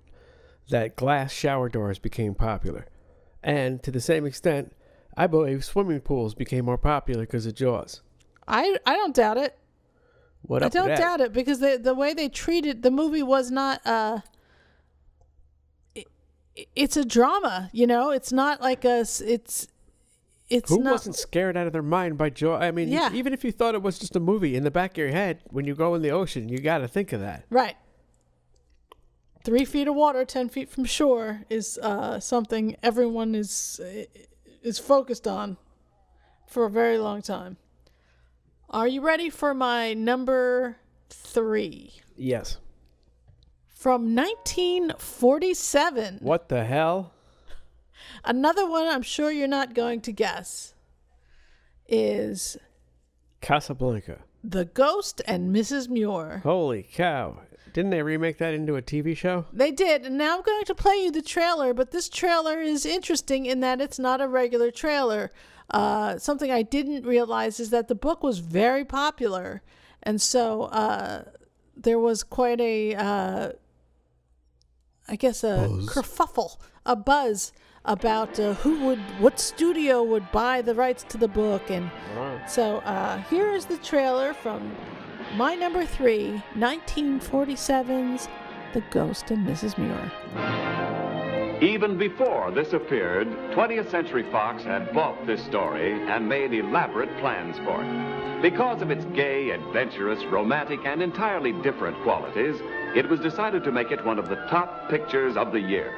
that glass shower doors became popular. And to the same extent, I believe swimming pools became more popular because of Jaws. I don't doubt it. What I up with don't that? doubt it, because the way they treated the movie was not it's a drama, it's not like Who wasn't scared out of their mind by Jaws? I mean, yeah. Even if you thought it was just a movie, in the back of your head, when you go in the ocean, you got to think of that. Right. 3 feet of water, 10 feet from shore is something everyone is focused on for a very long time. Are you ready for my number 3? Yes. From 1947. What the hell? Another one I'm sure you're not going to guess is Casablanca. The Ghost and Mrs. Muir. Holy cow. Didn't they remake that into a TV show? They did, and now I'm going to play you the trailer, but this trailer is interesting in that it's not a regular trailer. Something I didn't realize is that the book was very popular, and so there was quite a kerfuffle, a buzz about what studio would buy the rights to the book. And so here is the trailer from my number 3, 1947's The Ghost and Mrs. Muir. Even before this appeared, 20th Century Fox had bought this story and made elaborate plans for it. Because of its gay, adventurous, romantic, and entirely different qualities, it was decided to make it one of the top pictures of the year.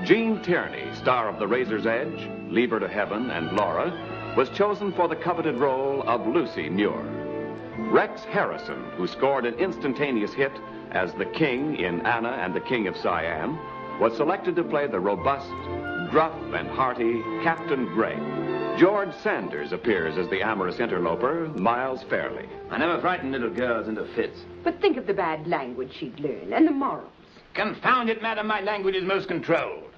Gene Tierney, star of The Razor's Edge, Leave Her to Heaven, and Laura, was chosen for the coveted role of Lucy Muir. Rex Harrison, who scored an instantaneous hit as the King in Anna and the King of Siam, was selected to play the robust, gruff and hearty Captain Gray. George Sanders appears as the amorous interloper, Miles Fairley. I never frighten little girls into fits. But think of the bad language she'd learn and the morals. Confound it, madam, my language is most controlled.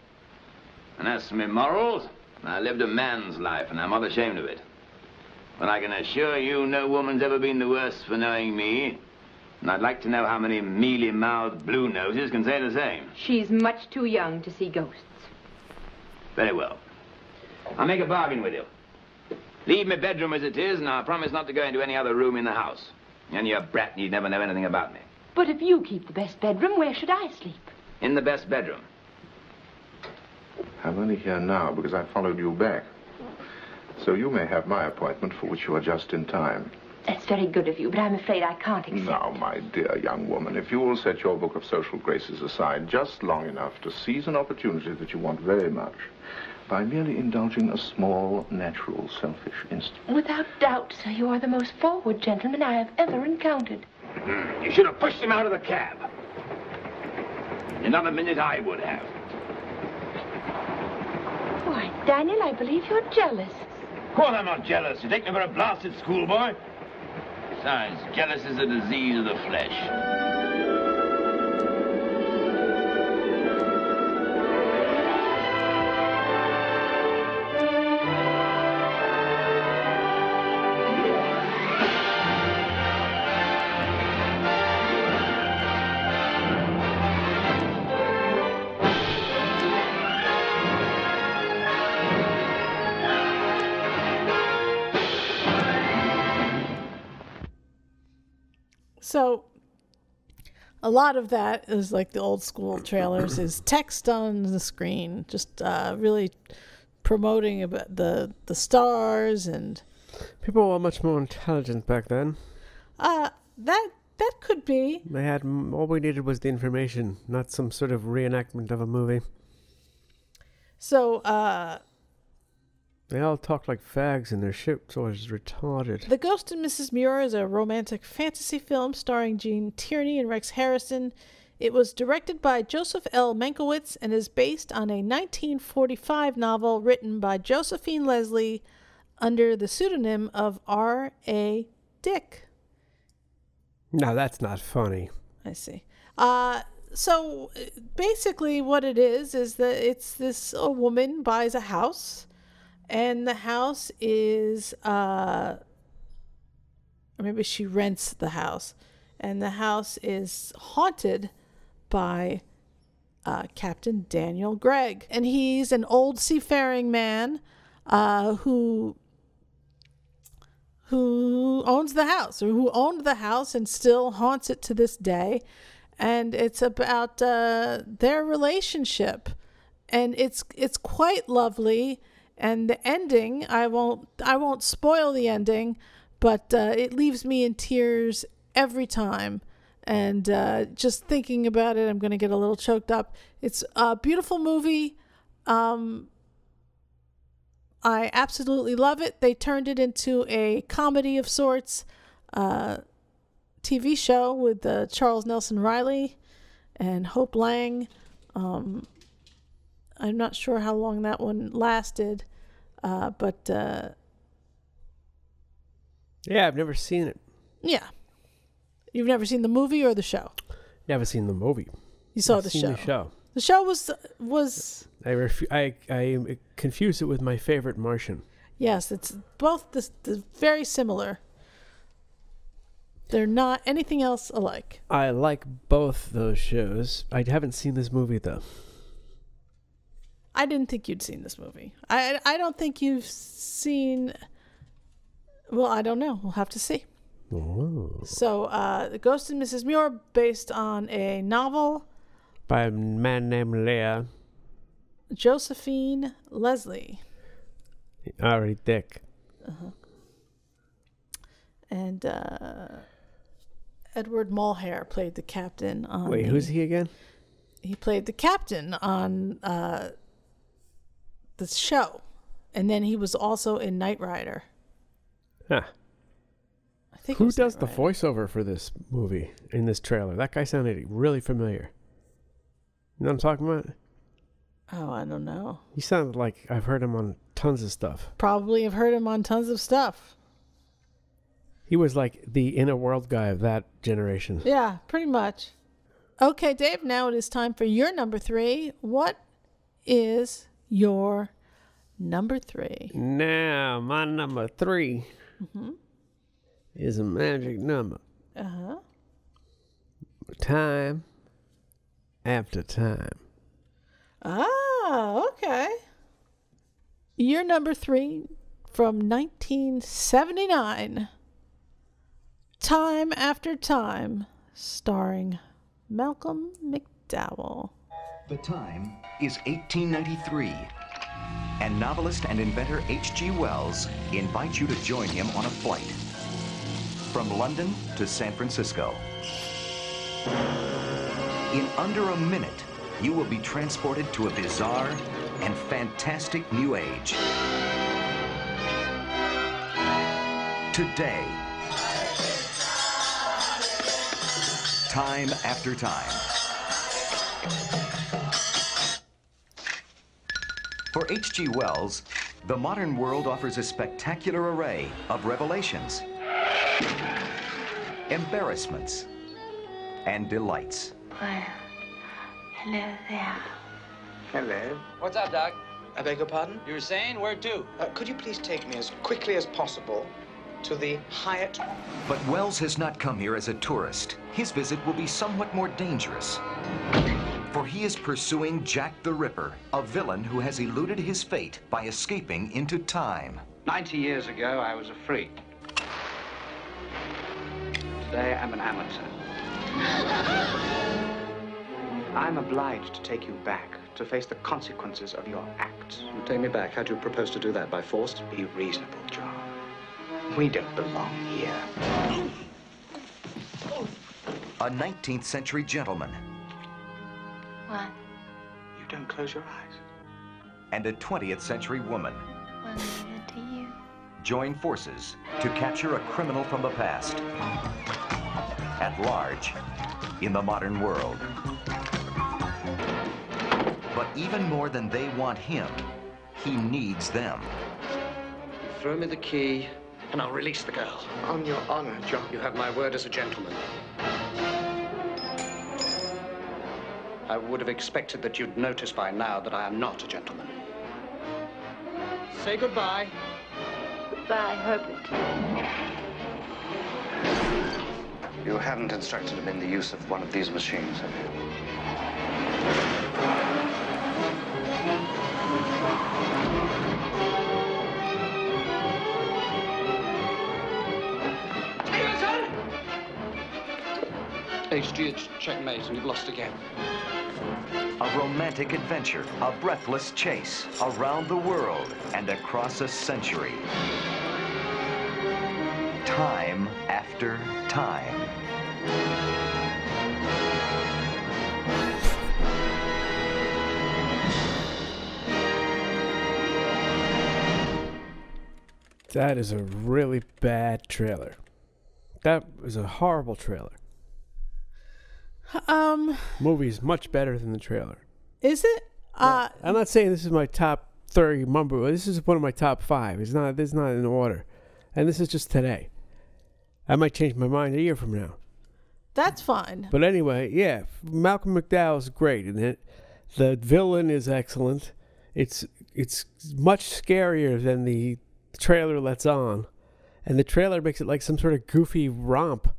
And as for my morals, I lived a man's life, and I'm unashamed of it. But I can assure you no woman's ever been the worse for knowing me. And I'd like to know how many mealy-mouthed blue noses can say the same. She's much too young to see ghosts. Very well. I'll make a bargain with you. Leave my bedroom as it is, and I'll promise not to go into any other room in the house. And your brat need never know anything about me. But if you keep the best bedroom, where should I sleep? In the best bedroom. I'm only here now because I followed you back. So you may have my appointment, for which you are just in time. That's very good of you, but I'm afraid I can't accept. Now, my dear young woman, if you will set your book of social graces aside just long enough to seize an opportunity that you want very much, by merely indulging a small, natural, selfish instinct. Without doubt, sir, you are the most forward gentleman I have ever encountered. You should have pushed him out of the cab. In another minute, I would have. Why, Daniel, I believe you're jealous. Of course I'm not jealous. You take me for a blasted schoolboy. Besides, jealous is a disease of the flesh. So a lot of that is like the old school trailers is text on the screen, just really promoting about the stars, and people were much more intelligent back then. That could be. They had all we needed was the information, not some sort of reenactment of a movie. So they all talk like fags, and their shit was retarded. The Ghost and Mrs. Muir is a romantic fantasy film starring Gene Tierney and Rex Harrison. It was directed by Joseph L. Mankiewicz and is based on a 1945 novel written by Josephine Leslie under the pseudonym of R.A. Dick. Now that's not funny. I see. So basically what it is that it's this a woman buys a house, and the house is, or maybe she rents the house, and the house is haunted by Captain Daniel Gregg. And he's an old seafaring man who owns the house, or who owned the house and still haunts it to this day. And it's about their relationship. And it's quite lovely. And the ending, I won't spoil the ending, but it leaves me in tears every time. And just thinking about it, I'm going to get a little choked up. It's a beautiful movie. I absolutely love it. They turned it into a comedy of sorts, TV show with Charles Nelson Riley and Hope Lang. I'm not sure how long that one lasted, but yeah, I've never seen it. Yeah, you've never seen the movie or the show? Never seen the movie. You saw I've the seen show. The show. The show was. I confuse it with my favorite Martian. Yes, it's both very similar. They're not anything else alike. I like both those shows. I haven't seen this movie, though. I didn't think you'd seen this movie. I don't think you've seen... Well, I don't know. We'll have to see. Oh. So, The Ghost and Mrs. Muir, based on a novel... by a man named Leah. Josephine Leslie. Already Dick. Uh-huh. And Edward Mulhare played the captain on... Wait, who's he again? He played the captain on the show. And then he was also in Knight Rider. Huh. I think Who does the voiceover for this movie in this trailer? That guy sounded really familiar. You know what I'm talking about? Oh, I don't know. He sounded like I've heard him on tons of stuff. Probably have heard him on tons of stuff. He was like the inner world guy of that generation. Yeah, pretty much. Okay, Dave, now it is time for your number 3. What is your number 3? Now, my number 3 is a magic number. Uh-huh. Time after time. Ah, okay. Your number 3 from 1979. Time After Time, starring Malcolm McDowell. The time is 1893, and novelist and inventor H.G. Wells invites you to join him on a flight from London to San Francisco. In under a minute, you will be transported to a bizarre and fantastic new age. Today, time after time. For H.G. Wells, the modern world offers a spectacular array of revelations, embarrassments, and delights. Well, hello there. Hello. What's up, Doc? I beg your pardon? You were saying? Where to? Could you please take me as quickly as possible to the Hyatt? But Wells has not come here as a tourist. His visit will be somewhat more dangerous. For he is pursuing Jack the Ripper, a villain who has eluded his fate by escaping into time. 90 years ago, I was a freak. Today, I'm an amateur. I'm obliged to take you back to face the consequences of your acts. You take me back. How do you propose to do that? By force? Be reasonable, John. We don't belong here. A 19th century gentleman. What? You don't close your eyes. And a 20th century woman. What did I do to you? Join forces to capture a criminal from the past. At large, in the modern world. But even more than they want him, he needs them. Throw me the key, and I'll release the girl. On your honor, John. You have my word as a gentleman. I would have expected that you'd notice by now that I am not a gentleman. Say goodbye. Goodbye, Herbert. You haven't instructed him in the use of one of these machines, have you? HG, it's checkmate, and you've lost again. A romantic adventure, a breathless chase around the world and across a century. Time after time. That is a really bad trailer. That was a horrible trailer. Movie's much better than the trailer. Is it? I'm not saying this is my top 30 movie. This is one of my top 5. It's not in order. And this is just today. I might change my mind a year from now. That's fine. But anyway, yeah, Malcolm McDowell's great in it. The villain is excellent. It's much scarier than the trailer lets on. And the trailer makes it like some sort of goofy romp.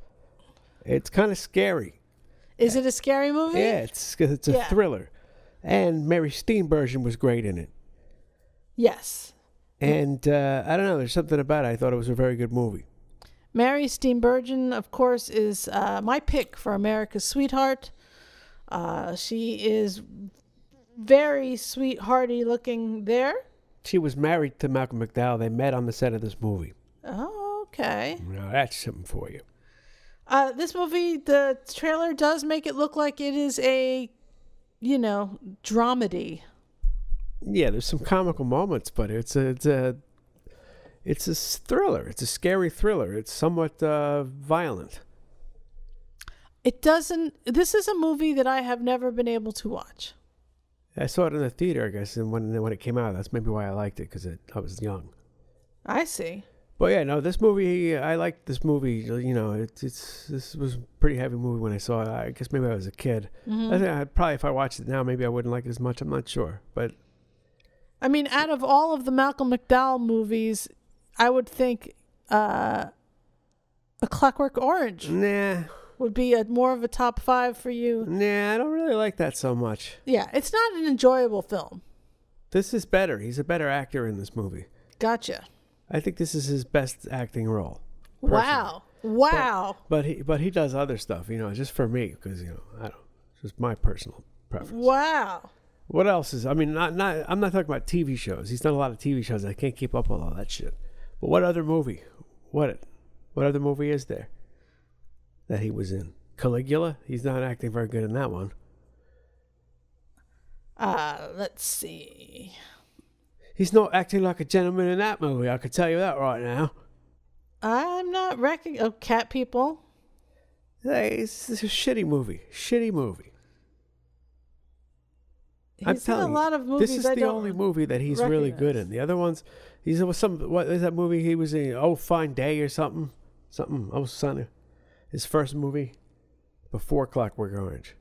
It's kind of scary. Is it a scary movie? Yeah, it's a thriller. And Mary Steenburgen was great in it. Yes. And I don't know, there's something about it. I thought it was a very good movie. Mary Steenburgen, of course, is my pick for America's Sweetheart. She is very sweethearty looking there. She was married to Malcolm McDowell. They met on the set of this movie. Oh, okay. Now, that's something for you. This movie, the trailer does make it look like it is a, dramedy. Yeah, there's some comical moments, but it's a thriller. It's a scary thriller. It's somewhat violent. This is a movie that I have never been able to watch. I saw it in the theater, I guess, and when it came out, that's maybe why I liked it, because I was young. I see. But yeah, no, this movie, I liked this movie. You know, this was a pretty heavy movie when I saw it. I guess maybe I was a kid. Mhm. I think probably if I watched it now, maybe I wouldn't like it as much. I'm not sure, but I mean, out of all of the Malcolm McDowell movies, I would think A Clockwork Orange would be more of a top 5 for you. Nah, I don't really like that so much. Yeah, it's not an enjoyable film. This is better. He's a better actor in this movie. Gotcha. I think this is his best acting role. Wow. Wow. But he does other stuff, you know, just for me, because, you know, I don't. It's just my personal preference. Wow. What else is? I mean, I'm not talking about TV shows. He's done a lot of TV shows. I can't keep up with all that shit. But what other movie? What other movie is there that he was in? Caligula? He's not acting very good in that one. Let's see. He's not acting like a gentleman in that movie. I could tell you that right now. I'm not Cat People. Hey, it's a shitty movie. Shitty movie. He's in a lot of movies. This is the only movie that he's really good in. The other ones, what is that movie he was in? Oh, Fine Day or something. His first movie before Clockwork Orange.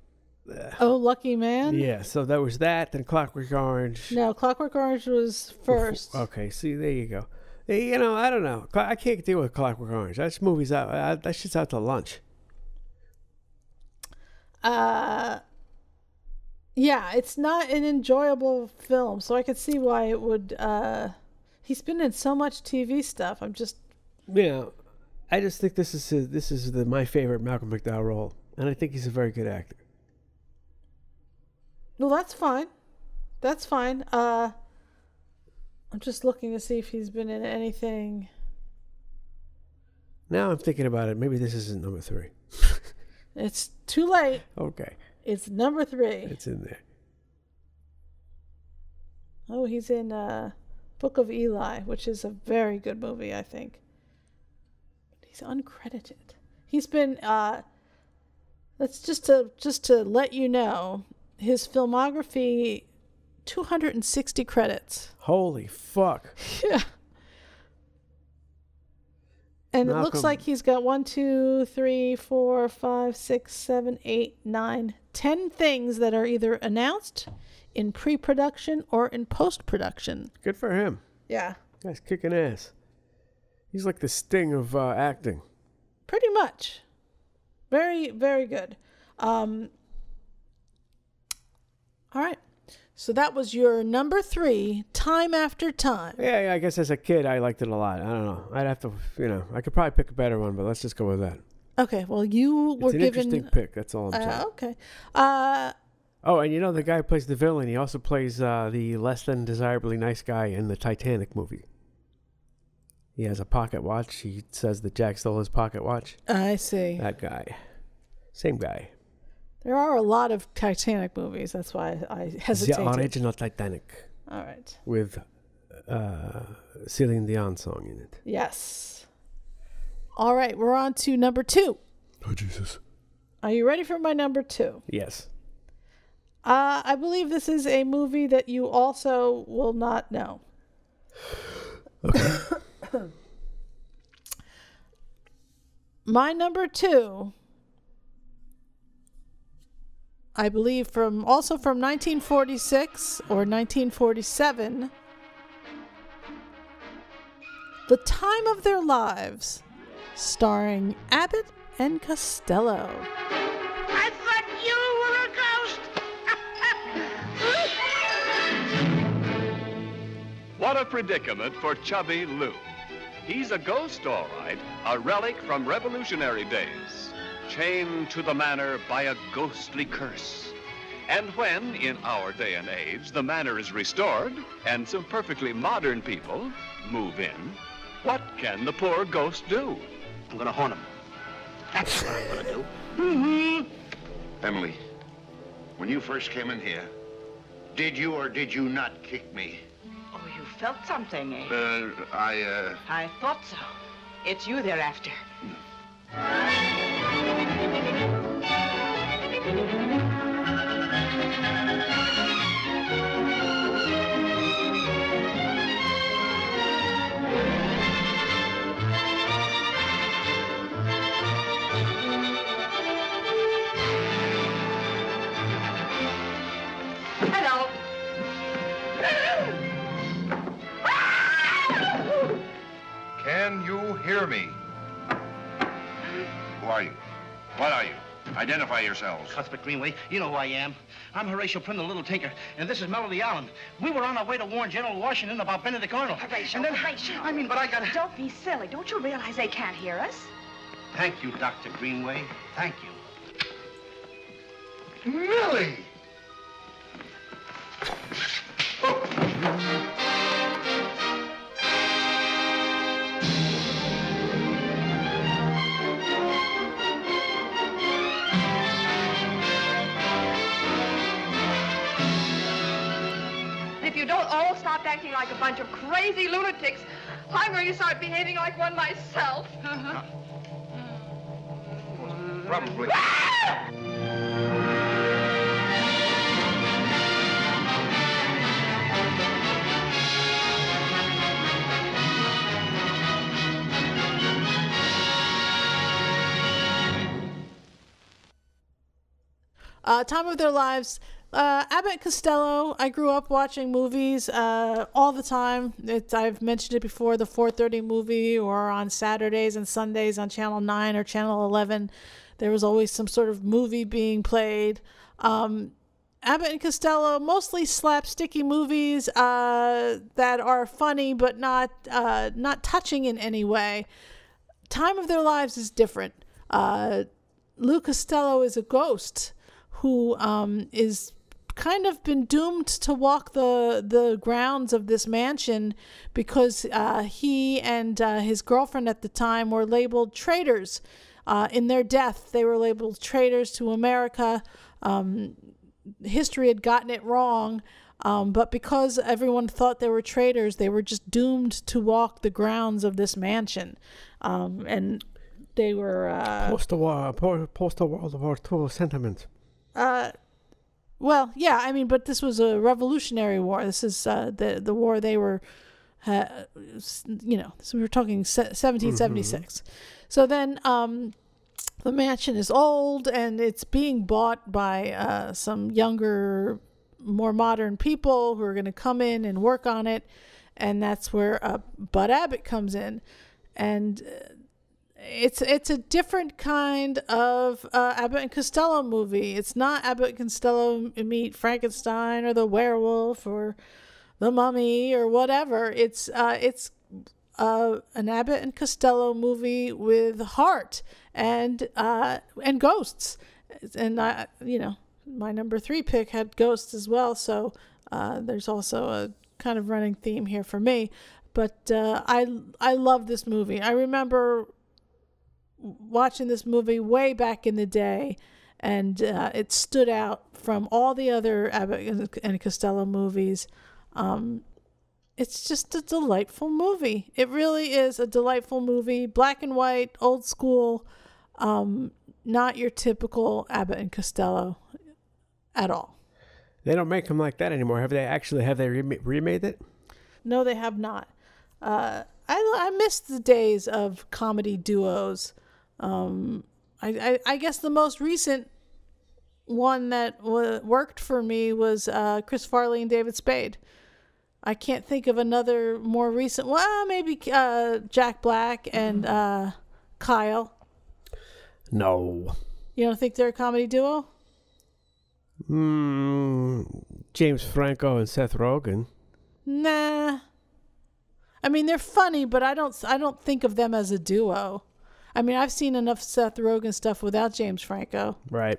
Oh, Lucky Man? Yeah, so there was that, then Clockwork Orange. No, Clockwork Orange was first. Okay, see, there you go. You know, I don't know. I can't deal with Clockwork Orange. That movie's out. That shit's out to lunch. Yeah, it's not an enjoyable film, so I could see why it would. He's been in so much TV stuff. I'm just. Yeah, I just think this is my favorite Malcolm McDowell role, and I think he's a very good actor. Well, that's fine. That's fine. I'm just looking to see if he's been in anything. Now I'm thinking about it. Maybe this isn't number 3. It's too late. Okay. It's number 3. It's in there. Oh, he's in Book of Eli, which is a very good movie, I think. He's uncredited. He's been. That's just to let you know, his filmography, 260 credits. Holy fuck. Yeah. And Malcolm. It looks like he's got 1, 2, 3, 4, 5, 6, 7, 8, 9, 10 things that are either announced in pre-production or in post-production. Good for him. Yeah. Guy's kicking ass. He's like the Sting of acting. Pretty much. Very, very good. All right. So that was your number 3, Time After Time. Yeah, I guess as a kid, I liked it a lot. I don't know. I'd have to, I could probably pick a better one, but let's just go with that. Okay, well, you were given... It's an interesting pick, that's all I'm saying. Okay. Oh, and the guy who plays the villain, he also plays the less than desirably nice guy in the Titanic movie. He has a pocket watch. He says that Jack stole his pocket watch. I see. That guy. Same guy. There are a lot of Titanic movies. That's why I hesitated. The original Titanic. All right. With Celine Dion song in it. Yes. All right. We're on to number 2. Oh, Jesus. Are you ready for my number 2? Yes. I believe this is a movie that you also will not know. Okay. My number 2... I believe from 1946 or 1947, The Time of Their Lives, starring Abbott and Costello. I thought you were a ghost. What a predicament for chubby Lou. He's a ghost, all right, a relic from Revolutionary days. Chained to the manor by a ghostly curse. And when, in our day and age, the manor is restored and some perfectly modern people move in, what can the poor ghost do? I'm gonna haunt him. That's what I'm gonna do. Mm-hmm. Emily, when you first came in here, did you or did you not kick me? Oh, you felt something, eh? I thought so. It's you they're after. Can you hear me? Who are you? What are you? Identify yourselves. Cuthbert Greenway, you know who I am. I'm Horatio Prim, the Little Tinker, and this is Melody Allen. We were on our way to warn General Washington about Benedict Arnold. Horatio, Horatio. I mean, but I gotta... Don't be silly. Don't you realize they can't hear us? Thank you, Dr. Greenway. Thank you. Millie! If you don't all stop acting like a bunch of crazy lunatics, I'm going to start behaving like one myself. Probably. Time of Their Lives. Abbott and Costello. I grew up watching movies all the time. I've mentioned it before, the 4:30 movie, or on Saturdays and Sundays on Channel 9 or Channel 11. There was always some sort of movie being played. Abbott and Costello, mostly slapsticky movies that are funny but not touching in any way. Time of Their Lives is different. Lou Costello is a ghost who is kind of been doomed to walk the grounds of this mansion because he and his girlfriend at the time were labeled traitors. In their death, they were labeled traitors to America. History had gotten it wrong, but because everyone thought they were traitors, they were just doomed to walk the grounds of this mansion. And they were... Post-World War II sentiment. Well, yeah, I mean, but this was a Revolutionary War. This is the war they were, so we were talking 1776. So then the mansion is old and it's being bought by some younger, more modern people who are going to come in and work on it. And that's where Bud Abbott comes in. And it's a different kind of Abbott and Costello movie. It's not Abbott and Costello meet Frankenstein or the werewolf or the mummy or whatever. It's an Abbott and Costello movie with heart and ghosts. And my number 3 pick had ghosts as well. So there's also a kind of running theme here for me. But I love this movie. I remember watching this movie way back in the day, and it stood out from all the other Abbott and Costello movies. It's just a delightful movie. It really is a delightful movie. Black and white, old school, not your typical Abbott and Costello at all. They don't make them like that anymore. Have they remade it? No, they have not. I miss the days of comedy duos. I guess the most recent one that worked for me was Chris Farley and David Spade. I can't think of another more recent. Well, maybe Jack Black and Kyle. No. You don't think they're a comedy duo? James Franco and Seth Rogen. Nah. I mean, they're funny, but I don't think of them as a duo. I mean, I've seen enough Seth Rogen stuff without James Franco. Right.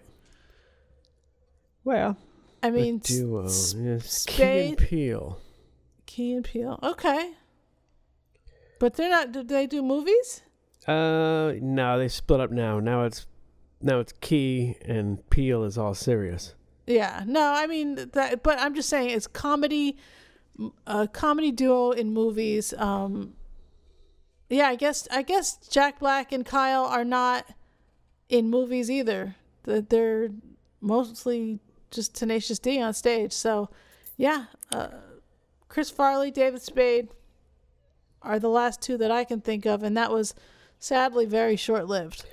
Well, I mean, duo. Spade, Key and Peele. Key and Peele. Okay. But they're not. Do they do movies? No, they split up now. Now it's Key and Peele is all serious. Yeah. No, I mean that. But I'm just saying, it's comedy. A comedy duo in movies. Yeah, I guess Jack Black and Kyle are not in movies either. They're mostly just Tenacious D on stage. So, yeah, Chris Farley, David Spade are the last two that I can think of, and that was sadly very short-lived.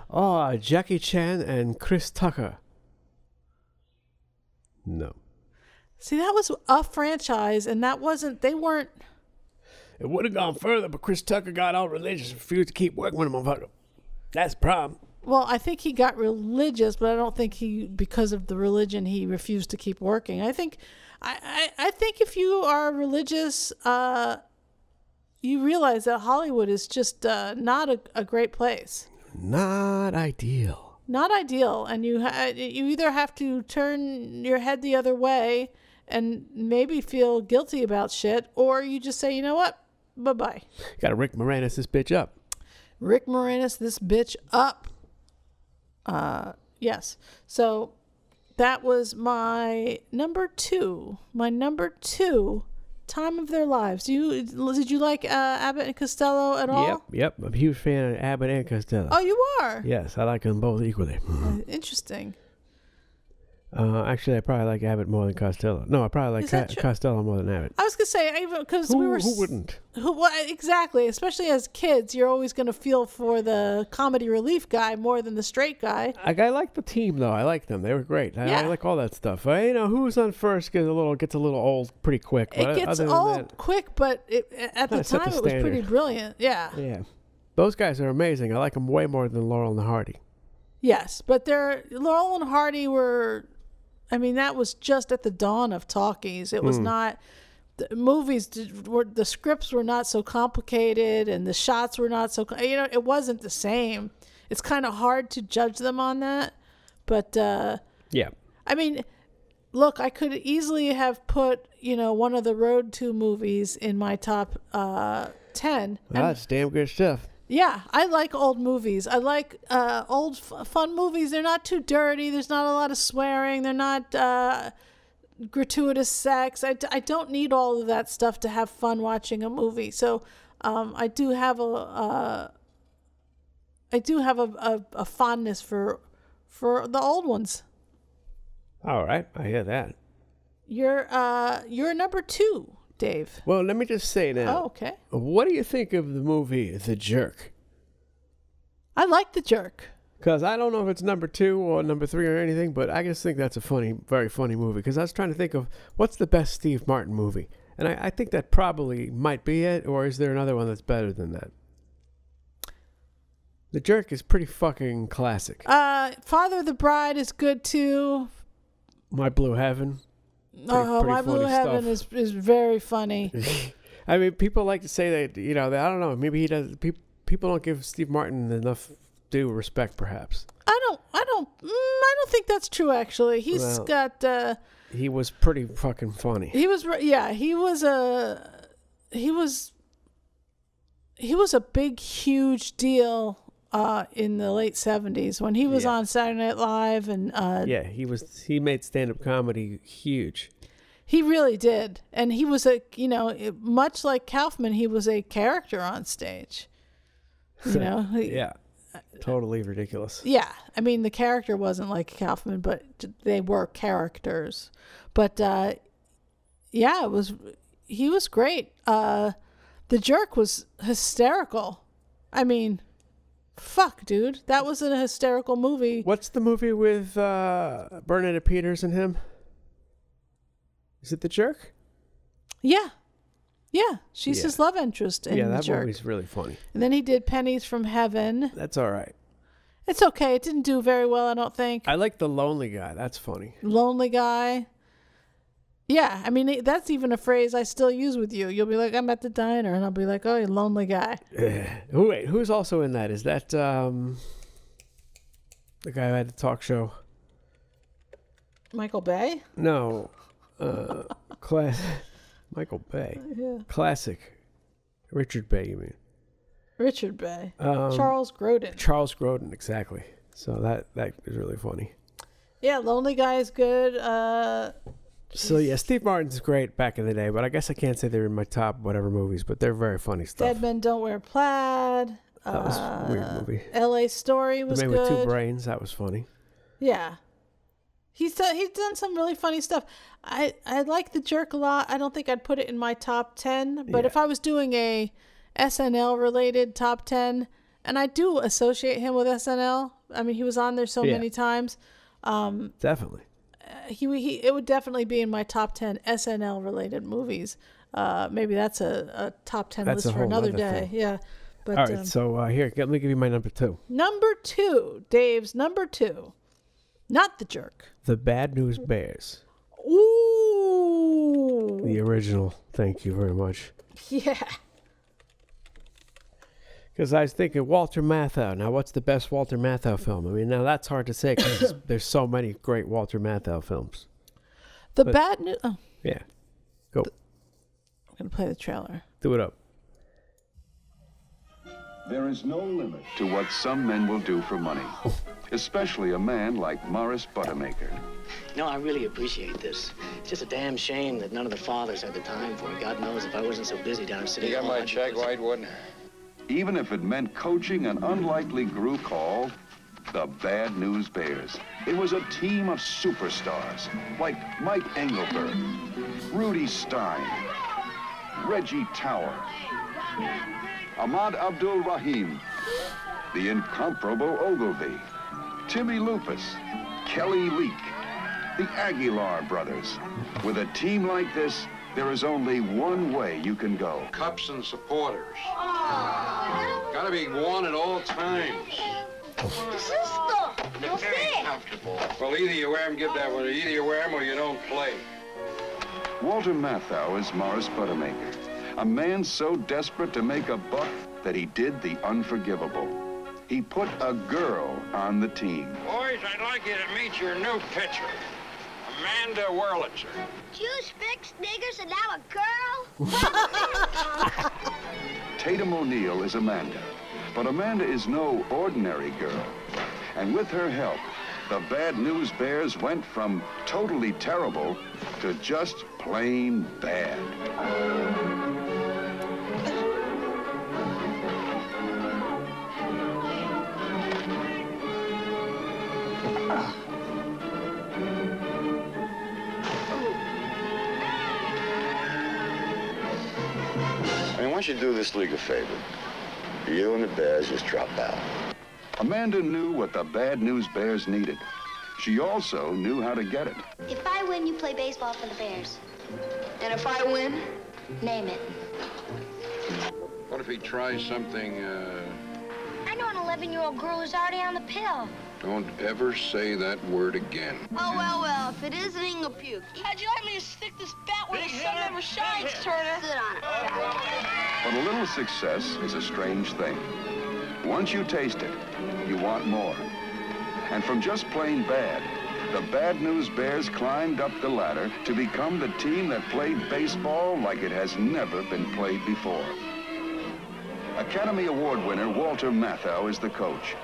Oh, Jackie Chan and Chris Tucker. No. See, that was a franchise, and that wasn't. They weren't. It would have gone further, but Chris Tucker got all religious and refused to keep working with him, motherfucker. That's the problem. Well, I think he got religious, but I don't think because of the religion, he refused to keep working. I think if you are religious, you realize that Hollywood is just not a great place. Not ideal. Not ideal, and you either have to turn your head the other way and maybe feel guilty about shit, or you just say, you know what, bye-bye. Got to Rick Moranis this bitch up. Rick Moranis this bitch up. Yes. So that was my number 2. My number 2, Time of Their Lives. Did you like Abbott and Costello at all? Yep. I'm a huge fan of Abbott and Costello. Oh, you are? Yes, I like them both equally. Interesting. Actually, I probably like Abbott more than Costello. No, I probably like Costello more than Abbott. I was gonna say because who wouldn't? Exactly, especially as kids, you're always gonna feel for the comedy relief guy more than the straight guy. I like the team though. I like them. They were great. I like all that stuff. Who's on first gets a little old pretty quick. It gets old quick, but at the time it was pretty brilliant. Yeah. Yeah. Those guys are amazing. I like them way more than Laurel and Hardy. Yes, but Laurel and Hardy were. I mean, that was just at the dawn of talkies. It was not the movies. The scripts were not so complicated, and the shots were not so. It wasn't the same. It's kind of hard to judge them on that, but yeah. I mean, look, I could easily have put one of the Road 2 movies in my top 10. That's damn good stuff. Yeah, I like old movies. I like old fun movies. They're not too dirty. There's not a lot of swearing. They're not gratuitous sex. I don't need all of that stuff to have fun watching a movie. So I do have a fondness for the old ones. All right, I hear that. You're number 2. Dave. Well, let me just say now. Oh, okay. What do you think of the movie The Jerk? I like The Jerk. Because I don't know if it's number 2 or number 3 or anything, but I just think that's a very funny movie. Because I was trying to think of what's the best Steve Martin movie. And I think that probably might be it, or is there another one that's better than that? The Jerk is pretty fucking classic. Father of the Bride is good too. My Blue Heaven. My Blue Heaven is very funny. I mean, people like to say that, I don't know, maybe he does. People don't give Steve Martin enough due respect, perhaps. I don't think that's true. Actually, he was pretty fucking funny. He was a big, huge deal in the late 70s when he was on Saturday Night Live and he made stand-up comedy huge. He really did, and he was much like Kaufman, he was a character on stage. Yeah, totally ridiculous. Yeah, I mean the character wasn't like Kaufman, but they were characters. But he was great. The Jerk was hysterical. I mean, fuck, dude, that was a hysterical movie. What's the movie with Bernadette Peters and him? Is it The Jerk? Yeah. She's his love interest in The Jerk. Yeah, that movie's really funny. And then he did Pennies from Heaven. That's all right. It's okay. It didn't do very well, I don't think. I like The Lonely Guy. That's funny. Lonely Guy. Yeah, I mean, that's even a phrase I still use with you. You'll be like, I'm at the diner, and I'll be like, oh, you lonely guy. Wait, who's also in that? Is that the guy who had the talk show? Michael Bay? No. Michael Bay. Yeah. Classic. Richard Bay, you mean? Richard Bay. Charles Grodin. Charles Grodin, exactly. So that is really funny. Yeah, Lonely Guy is good. So yeah, Steve Martin's great back in the day, but I guess I can't say they're in my top whatever movies, but they're very funny stuff. Dead Men Don't Wear Plaid. That was a weird movie. L.A. Story was good. The Man with Two Brains, that was funny. Yeah. He's done some really funny stuff. I like The Jerk a lot. I don't think I'd put it in my top 10, but if I was doing a SNL related top 10, and I do associate him with SNL. I mean, he was on there so many times. Definitely. It would definitely be in my top 10 SNL related movies. maybe that's a top 10 That's list a for whole another other day. thing. Yeah. But, All right, so here, let me give you my number 2. Number 2, Dave's number 2. Not the jerk. The Bad News Bears. Ooh. The original. Thank you very much. Yeah. Because I was thinking Walter Matthau. Now, what's the best Walter Matthau film? I mean, now that's hard to say because there's so many great Walter Matthau films. The Bad News... Oh. Yeah. Go. I'm going to play the trailer. Do it up. There is no limit to what some men will do for money, especially a man like Morris Buttermaker. No, I really appreciate this. It's just a damn shame that none of the fathers had the time for it. God knows if I wasn't so busy down in City Hall. You got my check, Whitewood? Even if it meant coaching an unlikely group called the Bad News Bears. It was a team of superstars like Mike Engelberg, Rudy Stein, Reggie Tower, Ahmad Abdul Rahim, the incomparable Ogilvy, Timmy Lupus, Kelly Leak, the Aguilar brothers. With a team like this, there is only one way you can go. Cups and supporters. Gotta be won at all times. Very comfortable. Well, either you wear them, either you wear them or you don't play. Walter Matthau is Morris Buttermaker, a man so desperate to make a buck that he did the unforgivable. He put a girl on the team. Boys, I'd like you to meet your new pitcher, Amanda Wurlitzer. Juice, fix, niggers, and now a girl? Tatum O'Neal is Amanda, but Amanda is no ordinary girl. And with her help, the Bad News Bears went from totally terrible to just plain bad. I mean, why don't you do this league a favor? You and the Bears just drop out. Amanda knew what the Bad News Bears needed. She also knew how to get it. If I win, you play baseball for the Bears. And if I win? Name it. What if he tries something, I know an 11-year-old girl who's already on the pill. Don't ever say that word again. Oh, well, if it isn't Inga Puke. How'd you like me to stick this bat where the sun never shines, Turner? Sit on it. But a little success is a strange thing. Once you taste it, you want more. And from just plain bad, the Bad News Bears climbed up the ladder to become the team that played baseball like it has never been played before. Academy Award winner Walter Matthau is the coach.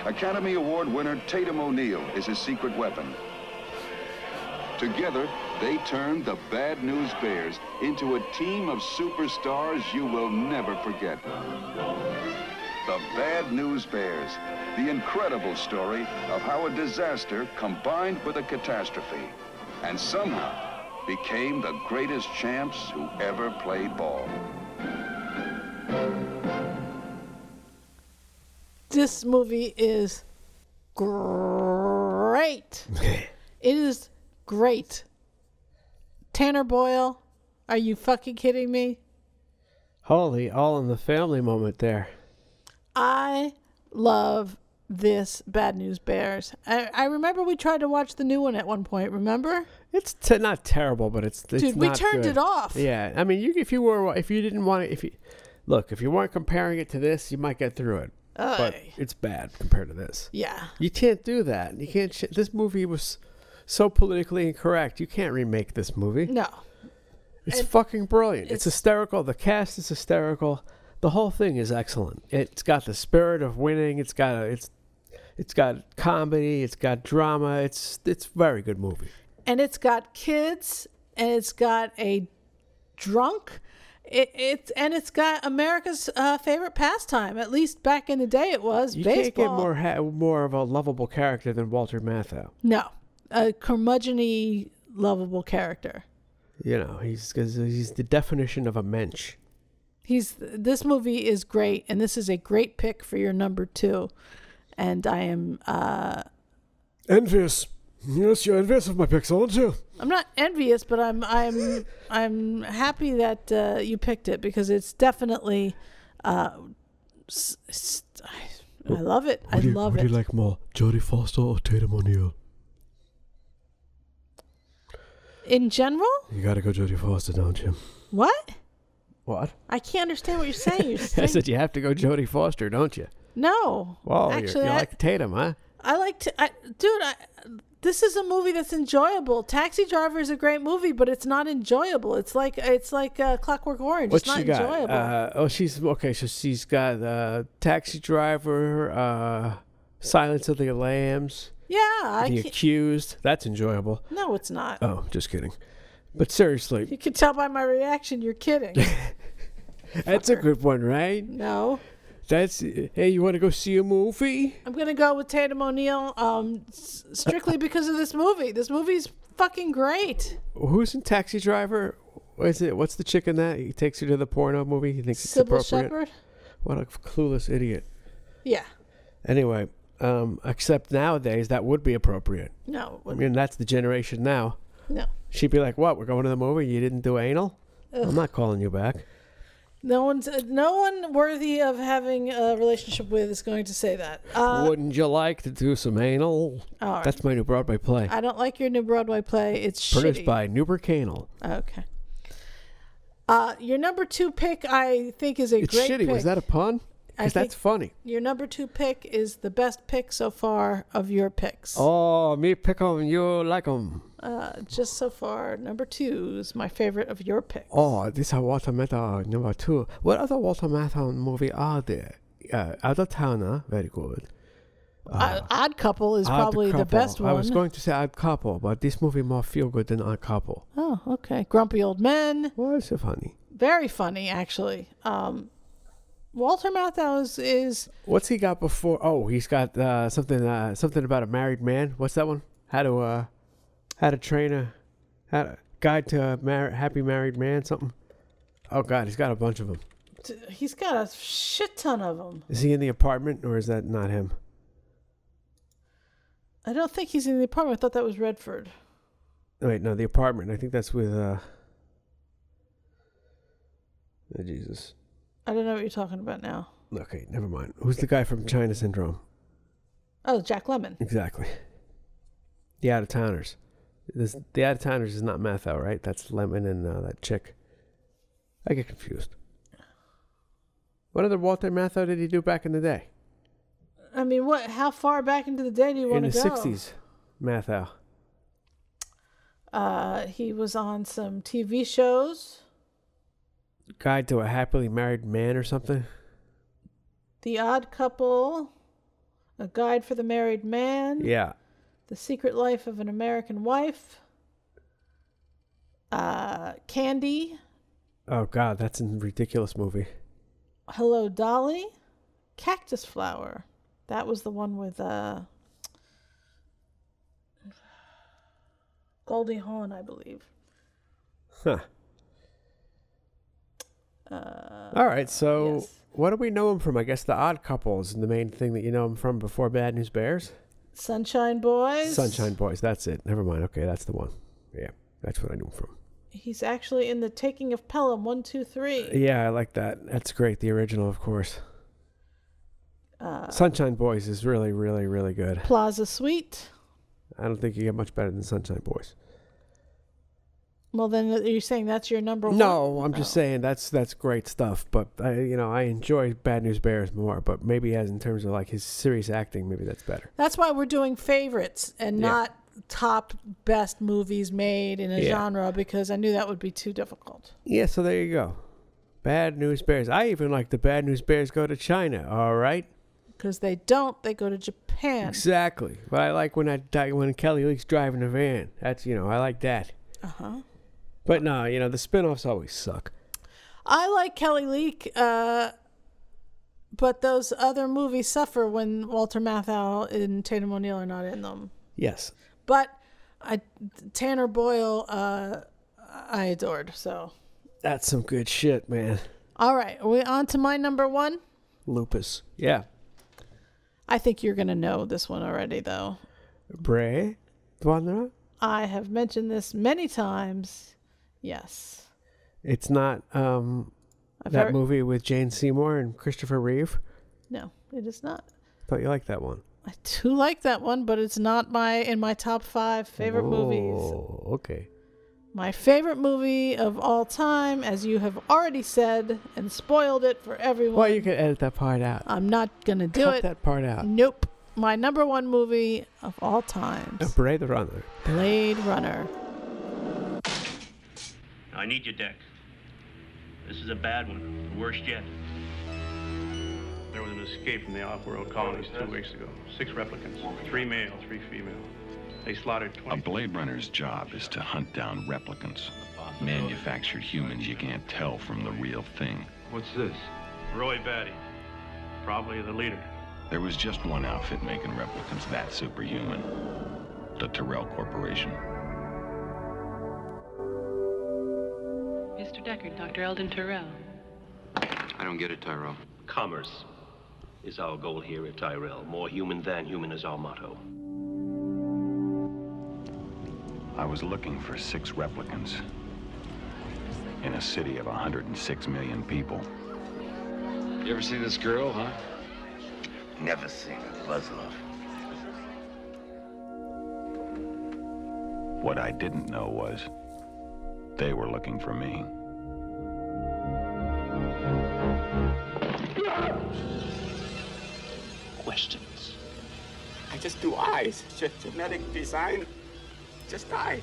Academy Award winner Tatum O'Neal is his secret weapon. Together, they turned the Bad News Bears into a team of superstars you will never forget. The Bad News Bears, the incredible story of how a disaster combined with a catastrophe and somehow became the greatest champs who ever played ball. This movie is great. It is great. Tanner Boyle, are you fucking kidding me? Holy, all in the family moment there. I love this Bad News Bears. I remember we tried to watch the new one at one point, remember? It's not terrible, but it's Dude, we not turned good. it off. Yeah, I mean, if you weren't comparing it to this, you might get through it. But it's bad compared to this. Yeah. You can't do that. You can't. This movie was so politically incorrect. You can't remake this movie. No. It's fucking brilliant. It's hysterical. The cast is hysterical. The whole thing is excellent. It's got the spirit of winning. It's got comedy. It's got drama. It's a very good movie. And it's got kids, and it's got a drunk. It's got America's favorite pastime. At least back in the day, it was You baseball. can't get more of a lovable character than Walter Matthau. No, a curmudgeon-y, lovable character. You know, he's the definition of a mensch. This movie is great, and this is a great pick for your number 2. And I am envious. Yes, you're envious of my picks, aren't you? I'm not envious, but I'm happy that you picked it because it's definitely. I love it. I love it. Would you like more Jodie Foster or Tatum O'Neal? In general? You gotta go Jodie Foster, don't you? What? What? I can't understand what you're saying. You're saying I said you have to go Jodie Foster, don't you? no. Well, Actually, you like Tatum, huh? I like to, this is a movie that's enjoyable. Taxi Driver is a great movie, but it's not enjoyable. It's like Clockwork Orange. What it's not she got? enjoyable. She's okay. So she's got Taxi Driver, Silence of the Lambs. Yeah, The Accused. That's enjoyable. No, it's not. Oh, just kidding. But seriously, You can tell by my reaction you're kidding. that's a good one, right? No. That's hey. You want to go see a movie? I'm gonna go with Tatum O'Neal, strictly because of this movie. This movie's fucking great. Who's in Taxi Driver? What's the chick in that? He takes her to the porno movie. He thinks Sybil it's appropriate. Shepherd? What a clueless idiot. Yeah. Anyway, except nowadays that would be appropriate. No. I mean, that's the generation now. No. She'd be like, "What? We're going to the movie? You didn't do anal? Ugh. I'm not calling you back." No one worthy of having a relationship with is going to say that. Wouldn't you like to do some anal? All right. That's my new Broadway play. I don't like your new Broadway play. It's Produced shitty. by Newberg Canal. Okay. Your number 2 pick, I think, is It's great shitty. pick. Was that a pun? Because that's funny. Your number 2 pick is the best pick so far of your picks. Oh, me pick 'em, you like 'em. Just so far, number 2 is my favorite of your picks. Oh, this is Walter Matthau number 2. What other Walter Matthau movie are there? Out of Town, very good. Odd Couple is probably the best one. I was going to say Odd Couple, but this movie more feel good than Odd Couple. Oh, okay. Grumpy Old Men. Why is it funny? Very funny, actually. Walter Matthau is. What's he got before? Oh, he's got something about a married man. What's that one? How to train a guide to a happy married man. Something. Oh God, he's got a bunch of them. He's got a shit ton of them. Is he in the apartment or is that not him? I don't think he's in the apartment. I thought that was Redford. Wait, no, the apartment. I think that's with. Oh, Jesus. I don't know what you're talking about now. Okay, never mind. Who's the guy from China Syndrome? Oh, Jack Lemmon. Exactly. The Out of Towners. The Out of Towners is not Matthau, right? That's Lemmon and that chick. I get confused. What other Walter Matthau did he do back in the day? I mean, what? How far back into the day do you want to go? In the 60s, Matthau. He was on some TV shows. Guide to a Happily Married Man or something? The Odd Couple. A Guide for the Married Man. Yeah. The Secret Life of an American Wife. Candy. Oh, God, that's a ridiculous movie. Hello, Dolly. Cactus Flower. That was the one with Goldie Hawn, I believe. Huh. All right, so yes. What do we know him from? I guess The Odd Couple is the main thing that you know him from before Bad News Bears? Sunshine Boys. Sunshine Boys, that's it. Never mind. Okay, that's the one. Yeah, that's what I knew him from. He's actually in The Taking of Pelham 1, 2, 3. Yeah, I like that. That's great. The original, of course. Sunshine Boys is really, really, really good. Plaza Suite. I don't think you get much better than Sunshine Boys. Well, then you're saying that's your number 1? No, I'm just saying that's great stuff. But I enjoy Bad News Bears more. But maybe as in terms of like his serious acting, maybe that's better. That's why we're doing favorites and not top best movies made in a genre, because I knew that would be too difficult. Yeah, so there you go. Bad News Bears. I even like the Bad News Bears go to China. All right. Because they don't, they go to Japan. Exactly. But I like when Kelly Leak's driving a van. That's I like that. But no, the spin-offs always suck. I like Kelly Leak, but those other movies suffer when Walter Matthau and Tatum O'Neal are not in them. Yes. But Tanner Boyle, I adored, so. That's some good shit, man. All right, are we on to my number 1? Lupus. Yeah. I think you're going to know this one already, though. Bray? Wanderer? I have mentioned this many times. Yes. It's not that movie with Jane Seymour and Christopher Reeve? No, it is not. I thought you liked that one. I do like that one, but it's not in my top 5 favorite movies. Oh, okay. My favorite movie of all time, as you have already said and spoiled it for everyone. Well, you can edit that part out. I'm not going to do it. Cut that part out. Nope. My number 1 movie of all time. Blade Runner. Blade Runner. I need your deck. This is a bad one. The worst yet. There was an escape from the off-world colonies 2 weeks ago. 6 replicants. 3 male, 3 female. They slaughtered 20... A Blade Runner's job is to hunt down replicants. Manufactured humans you can't tell from the real thing. What's this? Roy Batty. Probably the leader. There was just one outfit making replicants that superhuman. The Tyrell Corporation. Mr. Deckard, Dr. Eldon Tyrell. I don't get it, Tyrell. Commerce is our goal here at Tyrell. More human than human is our motto. I was looking for 6 replicants in a city of 106 million people. You ever see this girl, huh? Never seen a Muslim. What I didn't know was they were looking for me. Questions. I just do eyes. Genetic design. Just eyes.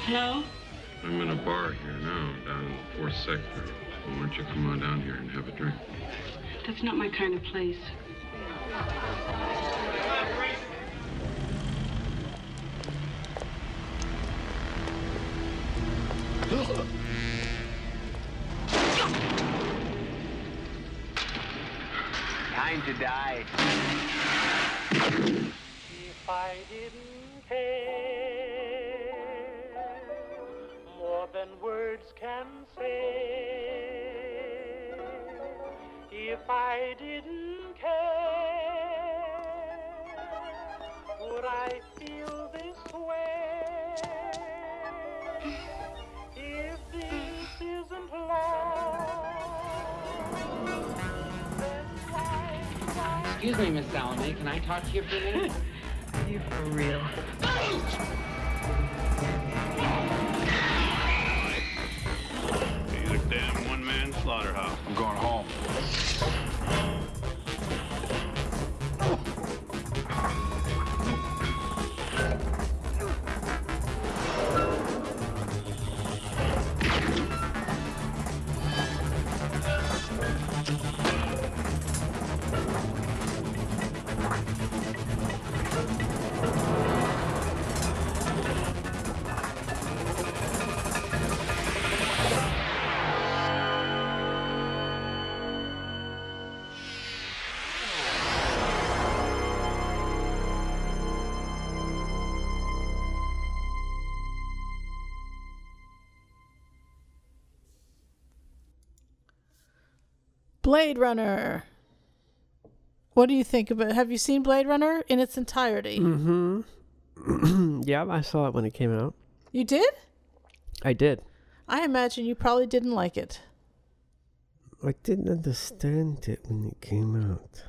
Hello? I'm in a bar here now, down in the 4th sector. Why don't you come on down here and have a drink? That's not my kind of place. Time to die. If I didn't care more than words can say, if I didn't care, would I feel this way? If this isn't love, Excuse me, Miss Salome. Can I talk to you for a minute? You for real? He's a damn one-man slaughterhouse. I'm going home. Blade Runner. What do you think of it? Have you seen Blade Runner in its entirety? Mm-hmm. Yeah, I saw it when it came out. You did? I did. I imagine you probably didn't like it. I didn't understand it when it came out.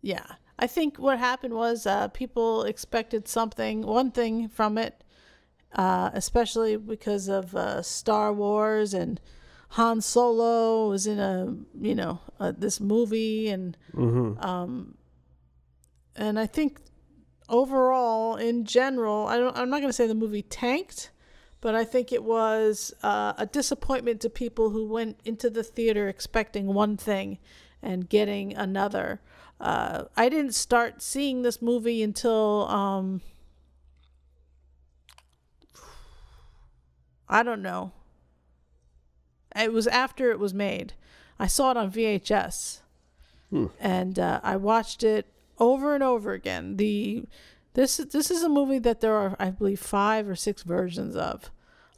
Yeah. I think what happened was people expected one thing from it, especially because of Star Wars, and Han Solo was in this movie, and and I think overall, in general, I'm not going to say the movie tanked, but I think it was a disappointment to people who went into the theater expecting one thing and getting another. I didn't start seeing this movie until I don't know. It was after it was made. I saw it on VHS, and I watched it over and over again. This is a movie that there are, I believe, 5 or 6 versions of.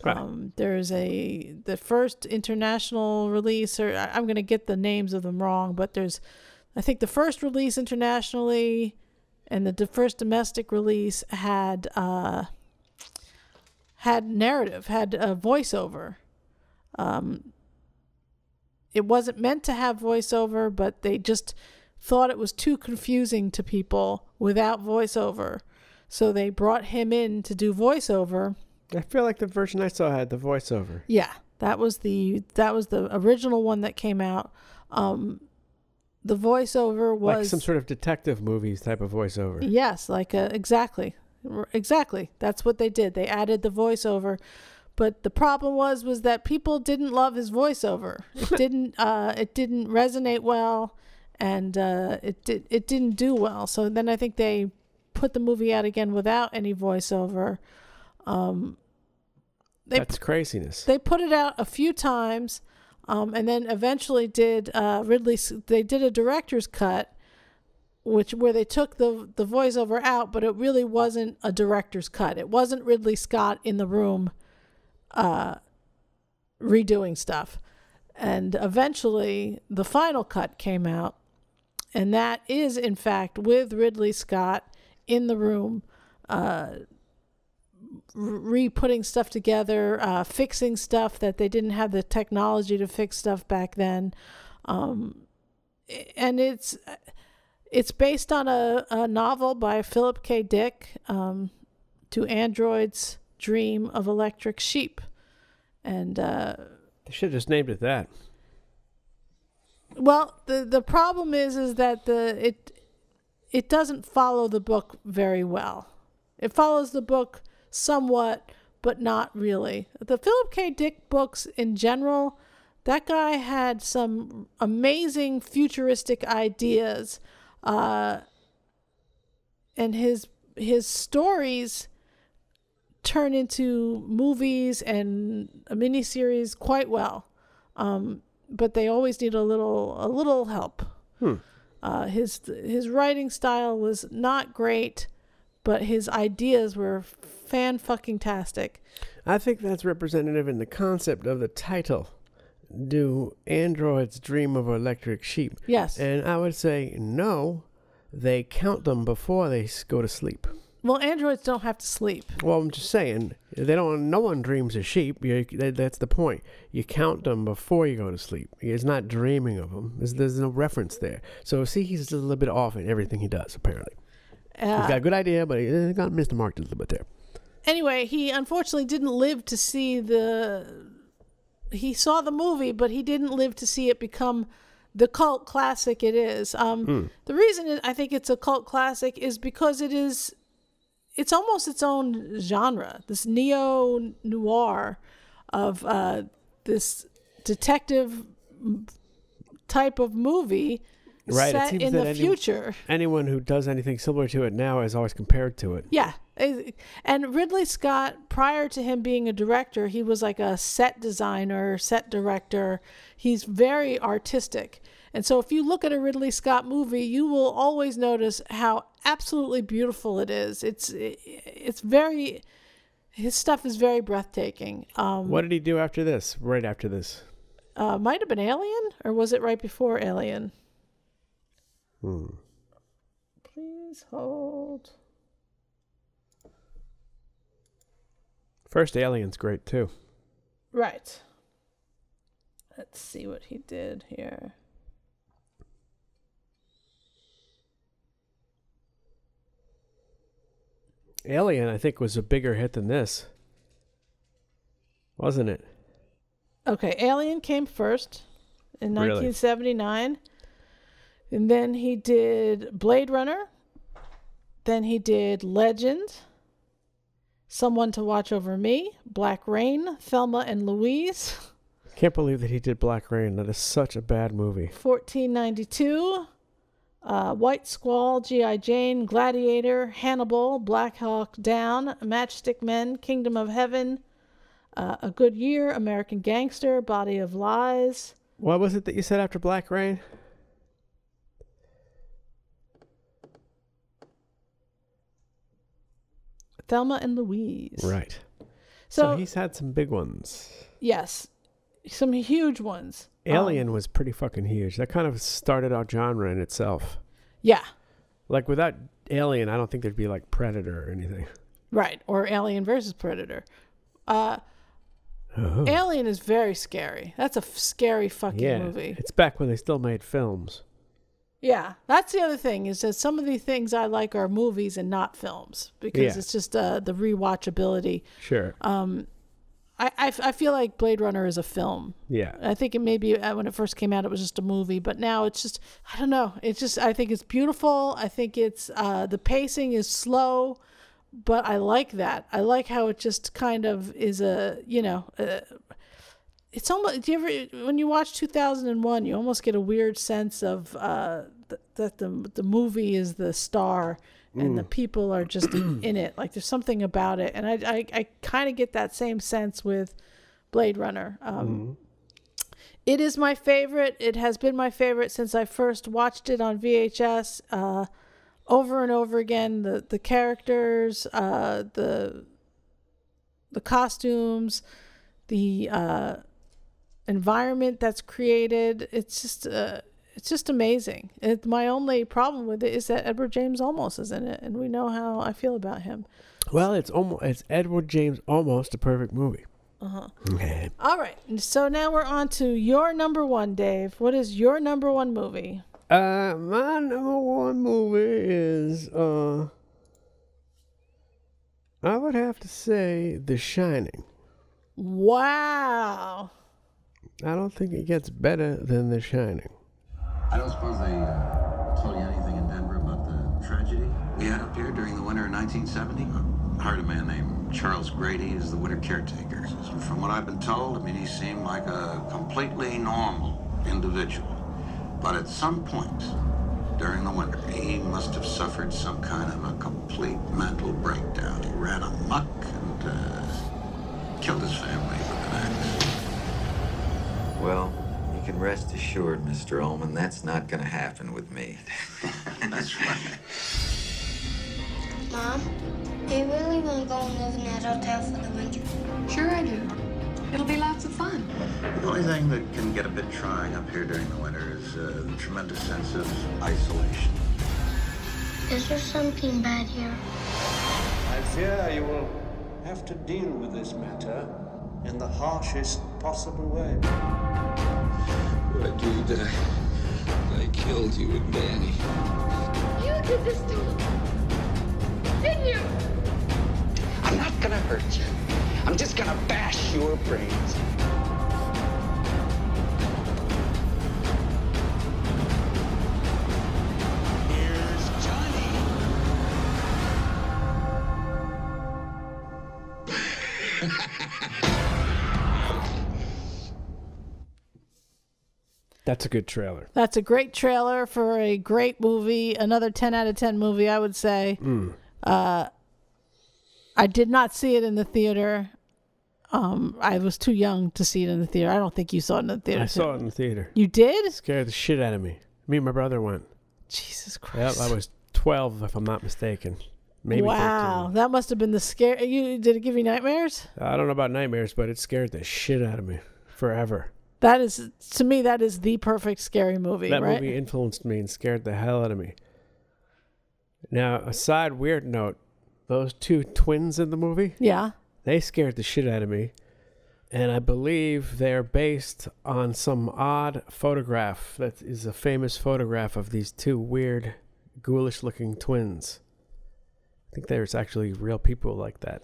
Right. There's the first international release, or I'm going to get the names of them wrong, but there's I think the first release internationally and the first domestic release had narrative, had a voiceover. It wasn't meant to have voiceover, but they just thought it was too confusing to people without voiceover. So they brought him in to do voiceover. I feel like the version I saw had the voiceover. Yeah, that was the original one that came out. The voiceover was like some sort of detective movies type of voiceover. Yes, like exactly. That's what they did. They added the voiceover, but the problem was that people didn't love his voiceover. It didn't resonate well, and it didn't do well. So then I think they put the movie out again without any voiceover. That's craziness. They put it out a few times, and then eventually did they did a director's cut, where they took the voiceover out, but it really wasn't a director's cut. It wasn't Ridley Scott in the room redoing stuff. And eventually the final cut came out, and that is in fact with Ridley Scott in the room, re-putting stuff together, fixing stuff that they didn't have the technology to fix stuff back then. And it's based on a novel by Philip K. Dick, To Android's Dream of Electric Sheep. And they should have just named it that. Well, the problem is that it doesn't follow the book very well. It follows the book somewhat, but not really. The Philip K. Dick books in general, that guy had some amazing futuristic ideas, and his stories turn into movies and a miniseries quite well, but they always need a little help. His writing style was not great, but his ideas were fan-fucking-tastic. I think that's representative in the concept of the title. Do androids dream of electric sheep? Yes. And I would say no, they count them before they go to sleep. Well, androids don't have to sleep. Well, I'm just saying, no one dreams of sheep. That's the point. You count them before you go to sleep. He's not dreaming of them. There's no reference there. So, see, he's a little bit off in everything he does, apparently. He's got a good idea, but he got Mr. Mark a little bit there. Anyway, he unfortunately didn't live to see he saw the movie, but he didn't live to see it become the cult classic it is. The reason I think it's a cult classic is because it's almost its own genre, this neo-noir of this detective type of movie set in the future. Anyone who does anything similar to it now is always compared to it. Yeah. And Ridley Scott, prior to him being a director, he was like a set designer, set director. He's very artistic. And so if you look at a Ridley Scott movie, you will always notice how absolutely beautiful it is. It's very, his stuff is very breathtaking. What did he do after this? Right after this? Might have been Alien, or was it right before Alien? Please hold. First Alien's great too. Right. Let's see what he did here. Alien, I think, was a bigger hit than this. Wasn't it? Okay, Alien came first in 1979. And then he did Blade Runner. Then he did Legend, Someone to Watch Over Me, Black Rain, Thelma and Louise. Can't believe that he did Black Rain. That is such a bad movie. 1492, White Squall, G.I. Jane, Gladiator, Hannibal, Black Hawk Down, Matchstick Men, Kingdom of Heaven, A Good Year, American Gangster, Body of Lies. What was it that you said after Black Rain? Thelma and Louise. Right. So he's had some big ones. Yes. some huge ones. Alien was pretty fucking huge. That kind of started our genre in itself. Yeah. Like without Alien, I don't think there'd be like Predator or anything. Right. Or Alien versus Predator. Alien is very scary. That's a scary fucking movie. It's back when they still made films. Yeah. That's the other thing is that some of the things I like are movies and not films because it's just the rewatchability. Sure. I feel like Blade Runner is a film. Yeah. I think it maybe when it first came out, it was just a movie, but now it's just, I don't know. It's just, I think it's beautiful. I think it's, the pacing is slow, but I like that. I like how it just kind of is it's almost, do you ever, when you watch 2001, you almost get a weird sense of, that the movie is the star and the people are just in it. Like there's something about it. And I kind of get that same sense with Blade Runner. It is my favorite. It has been my favorite since I first watched it on VHS, over and over again. The characters, the costumes, the environment that's created. It's just amazing. My only problem with it is that Edward James Olmos is in it, and we know how I feel about him. Well, it's Edward James Olmos, a perfect movie. Okay. All right. So now we're on to your number one, Dave. What is your number one movie? My number one movie is I would have to say The Shining. Wow. I don't think it gets better than The Shining. I don't suppose they told you anything in Denver about the tragedy we had up here during the winter of 1970? I heard a man named Charles Grady is the winter caretaker. From what I've been told, I mean, he seemed like a completely normal individual. But at some point during the winter, he must have suffered some kind of a complete mental breakdown. He ran amok and killed his family with an axe. Well, you can rest assured, Mr. Ullman, that's not going to happen with me. That's right. Mom, do you really want to go and live in that hotel for the winter? Sure I do. It'll be lots of fun. The only thing that can get a bit trying up here during the winter is the tremendous sense of isolation. Is there something bad here? I fear you will have to deal with this matter in the harshest possible way. What did I killed you with Danny. You did this to him, didn't you? I'm not gonna hurt you. I'm just gonna bash your brains. Here's Johnny. That's a good trailer. That's a great trailer for a great movie. Another 10 out of 10 movie, I would say. I did not see it in the theater. I was too young to see it in the theater. I don't think you saw it in the theater. I saw it in the theater. You did? It scared the shit out of me. Me and my brother went. Jesus Christ. Yep, I was 12, if I'm not mistaken. Maybe wow, 13. that must have been the scare. Did it give you nightmares? I don't know about nightmares, but it scared the shit out of me forever. That is, to me, that is the perfect scary movie, That right? movie influenced me and scared the hell out of me. Now, a side weird note, those two twins in the movie, yeah, they scared the shit out of me. And I believe they're based on some odd photograph that is a famous photograph of these two weird, ghoulish-looking twins. I think there's actually real people like that.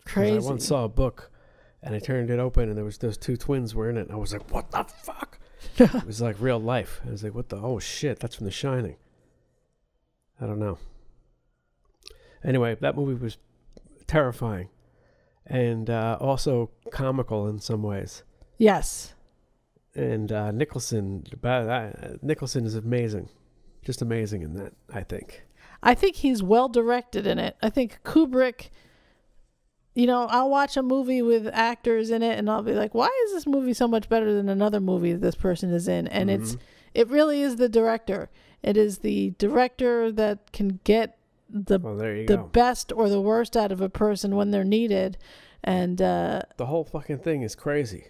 'Cause Crazy. I once saw a book, and I turned it open, and there was those two twins were in it. And I was like, what the fuck? It was like real life. I was like, what the, oh shit, that's from The Shining. I don't know. Anyway, that movie was terrifying. And also comical in some ways. Yes. And Nicholson is amazing. Just amazing in that, I think. I think he's well directed in it. I think Kubrick, I'll watch a movie with actors in it and I'll be like, why is this movie so much better than another movie that this person is in? And it really is the director. It is the director that can get the best or the worst out of a person when they're needed. And the whole fucking thing is crazy.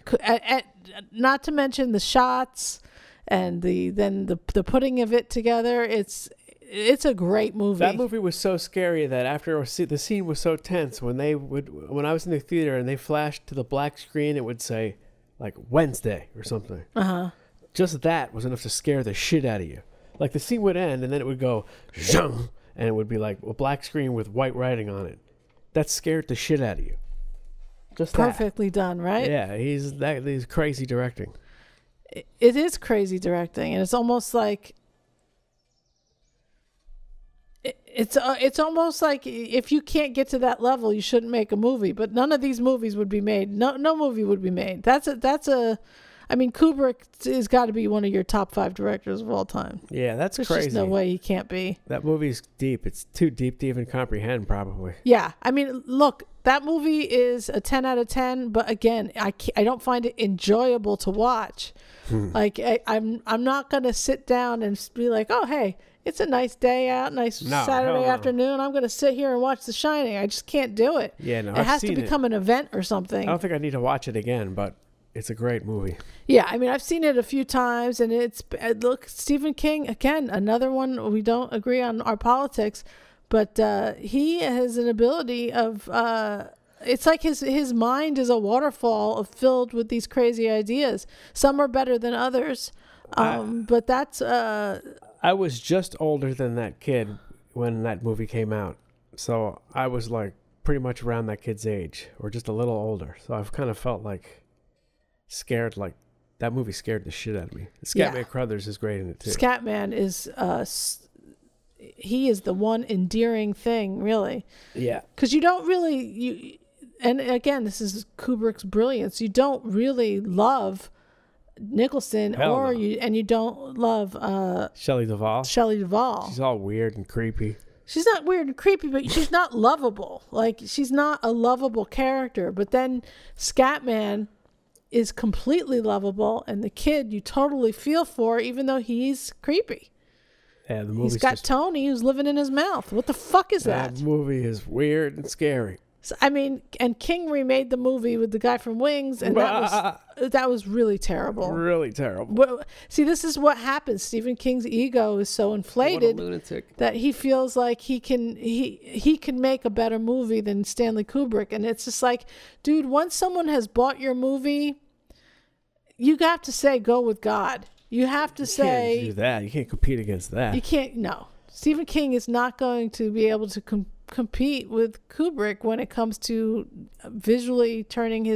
Not to mention the shots and the putting of it together. It's a great movie. That movie was so scary that after the scene was so tense, when I was in the theater and they flashed to the black screen, it would say like Wednesday or something. Just that was enough to scare the shit out of you. Like the scene would end and then it would go zhung, and it would be like a black screen with white writing on it. That scared the shit out of you. Just perfectly done, right? Yeah, he's crazy directing. It is crazy directing, and it's almost like it's almost like if you can't get to that level, you shouldn't make a movie. But none of these movies would be made. No movie would be made. I mean, Kubrick has got to be one of your top 5 directors of all time. Yeah, that's There's crazy. There's just no way he can't be. That movie's deep. It's too deep to even comprehend, probably. Yeah, I mean, look, that movie is a 10 out of 10. But again, I don't find it enjoyable to watch. Like I'm not gonna sit down and be like, oh hey, it's a nice day out, Saturday afternoon. I'm going to sit here and watch The Shining. I just can't do it. Yeah, no, it has to become an event or something. I don't think I need to watch it again, but it's a great movie. Yeah, I mean, I've seen it a few times, and look, Stephen King, again, another one. We don't agree on our politics, but he has an ability of... it's like his mind is a waterfall filled with these crazy ideas. Some are better than others, but that's... I was just older than that kid when that movie came out. So I was like pretty much around that kid's age or just a little older. So I've kind of felt like scared, like that movie scared the shit out of me. Scatman Crothers is great in it too. Scatman is, he is the one endearing thing, really. Yeah. Because you don't really, and again, this is Kubrick's brilliance. You don't really love Nicholson, you don't love Shelley Duvall. She's all weird and creepy. She's not weird and creepy, but she's not lovable. Like, she's not a lovable character. But then Scatman is completely lovable, and the kid you totally feel for, even though he's creepy. Yeah, the movie's he's got Tony who's living in his mouth. What the fuck is that? That movie is weird and scary. So, I mean, and King remade the movie with the guy from Wings, and that was really terrible. Really terrible. See, this is what happens. Stephen King's ego is so inflated that he feels like he can make a better movie than Stanley Kubrick, and it's just like, dude, once someone has bought your movie, you have to say go with God. You have to say can't do that. You can't compete against that. You can't. No, Stephen King is not going to be able to compete with Kubrick when it comes to visually turning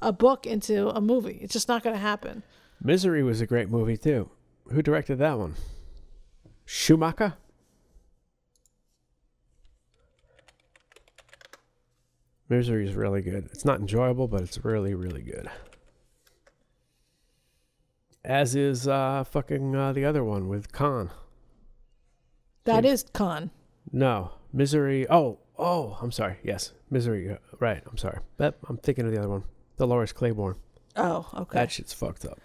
a book into a movie. It's just not going to happen. Misery was a great movie too. Who directed that one? Schumacher? Misery is really good. It's not enjoyable, but it's really, really good. As is the other one with Khan. That is Khan. No. Misery. Oh, I'm sorry. Yes. Misery. Right. I'm sorry. I'm thinking of the other one. Dolores Claiborne. Oh, okay. That shit's fucked up.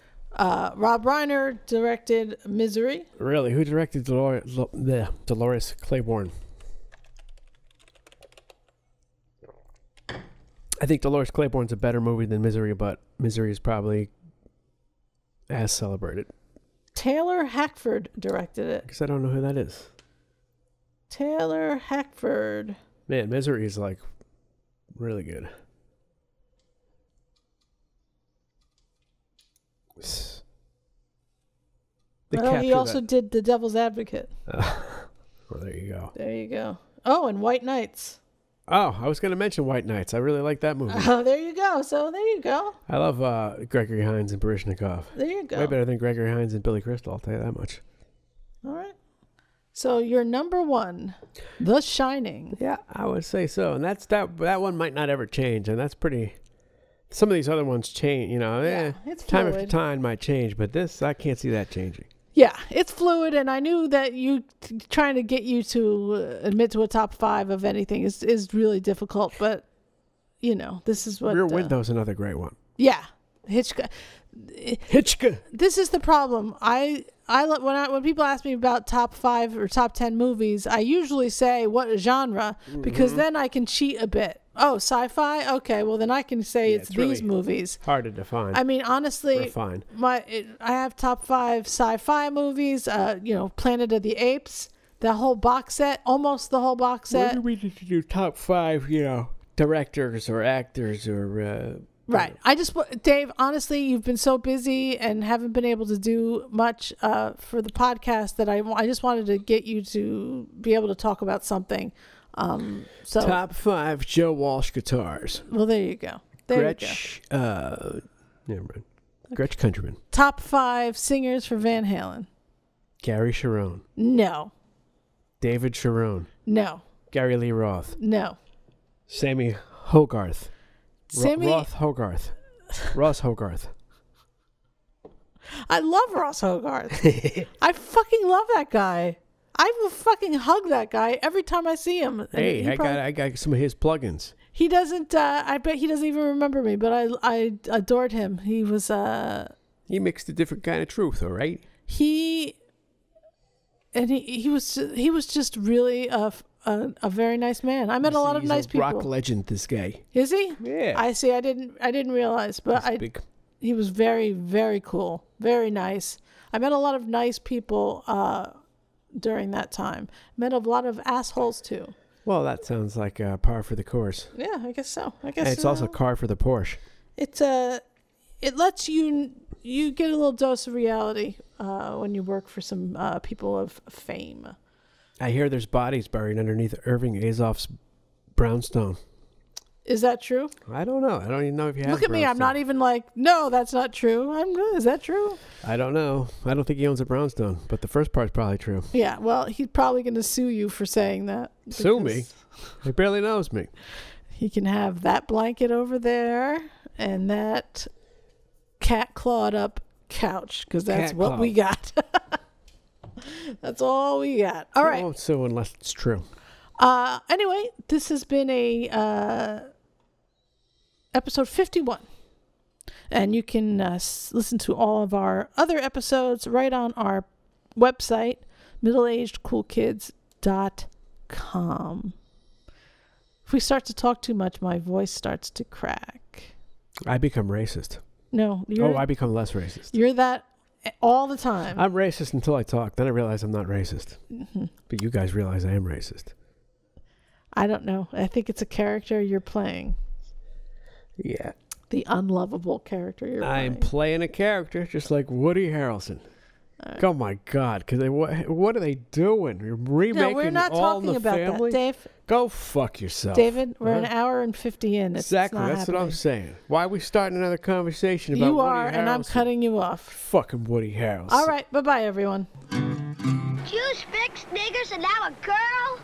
Rob Reiner directed Misery. Really? Who directed Dolores Claiborne? I think Dolores Claiborne's a better movie than Misery, but Misery is probably as celebrated. Taylor Hackford directed it. Because I don't know who that is. Taylor Hackford. Man, Misery is like really good. He also did The Devil's Advocate. Well, there you go. There you go. Oh, and White Knights. Oh, I was going to mention White Knights. I really like that movie. Oh, there you go. So there you go. I love Gregory Hines and Baryshnikov. There you go. Way better than Gregory Hines and Billy Crystal, I'll tell you that much. All right. So your number one, The Shining. Yeah, I would say so. And that one might not ever change. And that's pretty... Some of these other ones change, it's time fluid. after time might change. But this, I can't see that changing. Yeah, it's fluid, and I knew that trying to get you to admit to a top 5 of anything is really difficult, but, this is what... Rear Window's another great one. Yeah, Hitchcock. Hitchcock. This is the problem. I when people ask me about top 5 or top 10 movies, I usually say what genre because then I can cheat a bit. Oh, sci-fi? Okay, well then I can say it's these really movies. Hard to define. I mean, honestly, Refine. I have top 5 sci-fi movies. Planet of the Apes, the whole box set, almost the whole box set. Where do we need to do top 5? Directors or actors or. Right. Dave, honestly, you've been so busy and haven't been able to do much for the podcast that I just wanted to get you to be able to talk about something. Top 5 Joe Walsh guitars. Well, there you go. Gretsch Countryman. Top 5 singers for Van Halen. Gary Cherone. No. David Cherone. No. Gary Lee Roth. No. Sammy Hogarth. Ross Hogarth. I love Ross Hogarth. I fucking love that guy. I will fucking hug that guy every time I see him. Hey, I got some of his plugins. He doesn't. I bet he doesn't even remember me. But I adored him. He was. He mixed a different kind of truth, all right. He was just really a very nice man. I met a lot of nice people. Rock legend, this guy. Is he? Yeah. I see. I didn't realize, but he was very, very cool, very nice. I met a lot of nice people during that time. Met a lot of assholes too. Well, that sounds like par for the course. Yeah, I guess so. And it's also car for the Porsche. It lets you get a little dose of reality when you work for some people of fame. I hear there's bodies buried underneath Irving Azoff's brownstone. Is that true? I don't know. I don't even know if he has. Look at me. I'm not even like, no, that's not true. I'm good. Is that true? I don't know. I don't think he owns a brownstone, but the first part's probably true. Yeah, well, he's probably going to sue you for saying that. Sue me? He barely knows me. He can have that blanket over there and that cat clawed up couch because that's what we got. That's all we got. All right. I won't sue unless it's true. Anyway, this has been a episode 51. And you can listen to all of our other episodes right on our website, middleagedcoolkids.com. If we start to talk too much, my voice starts to crack. I become racist. No. I become less racist. You're that all the time. I'm racist until I talk. Then I realize I'm not racist. Mm-hmm. But you guys realize I am racist. I don't know. I think it's a character you're playing. Yeah. The unlovable character you're playing. I'm playing a character just like Woody Harrelson. Oh my God! Because what are they doing? You're remaking no, we're not All in talking the about Family? that, Dave. Go fuck yourself, David. We're an hour and 50 in. Exactly. That's what I'm saying. Why are we starting another conversation about you Woody are, Harrelson? and I'm cutting you off. Fucking Woody Harrelson. All right. Bye-bye, everyone. Jews, fixed, niggers, and now a girl?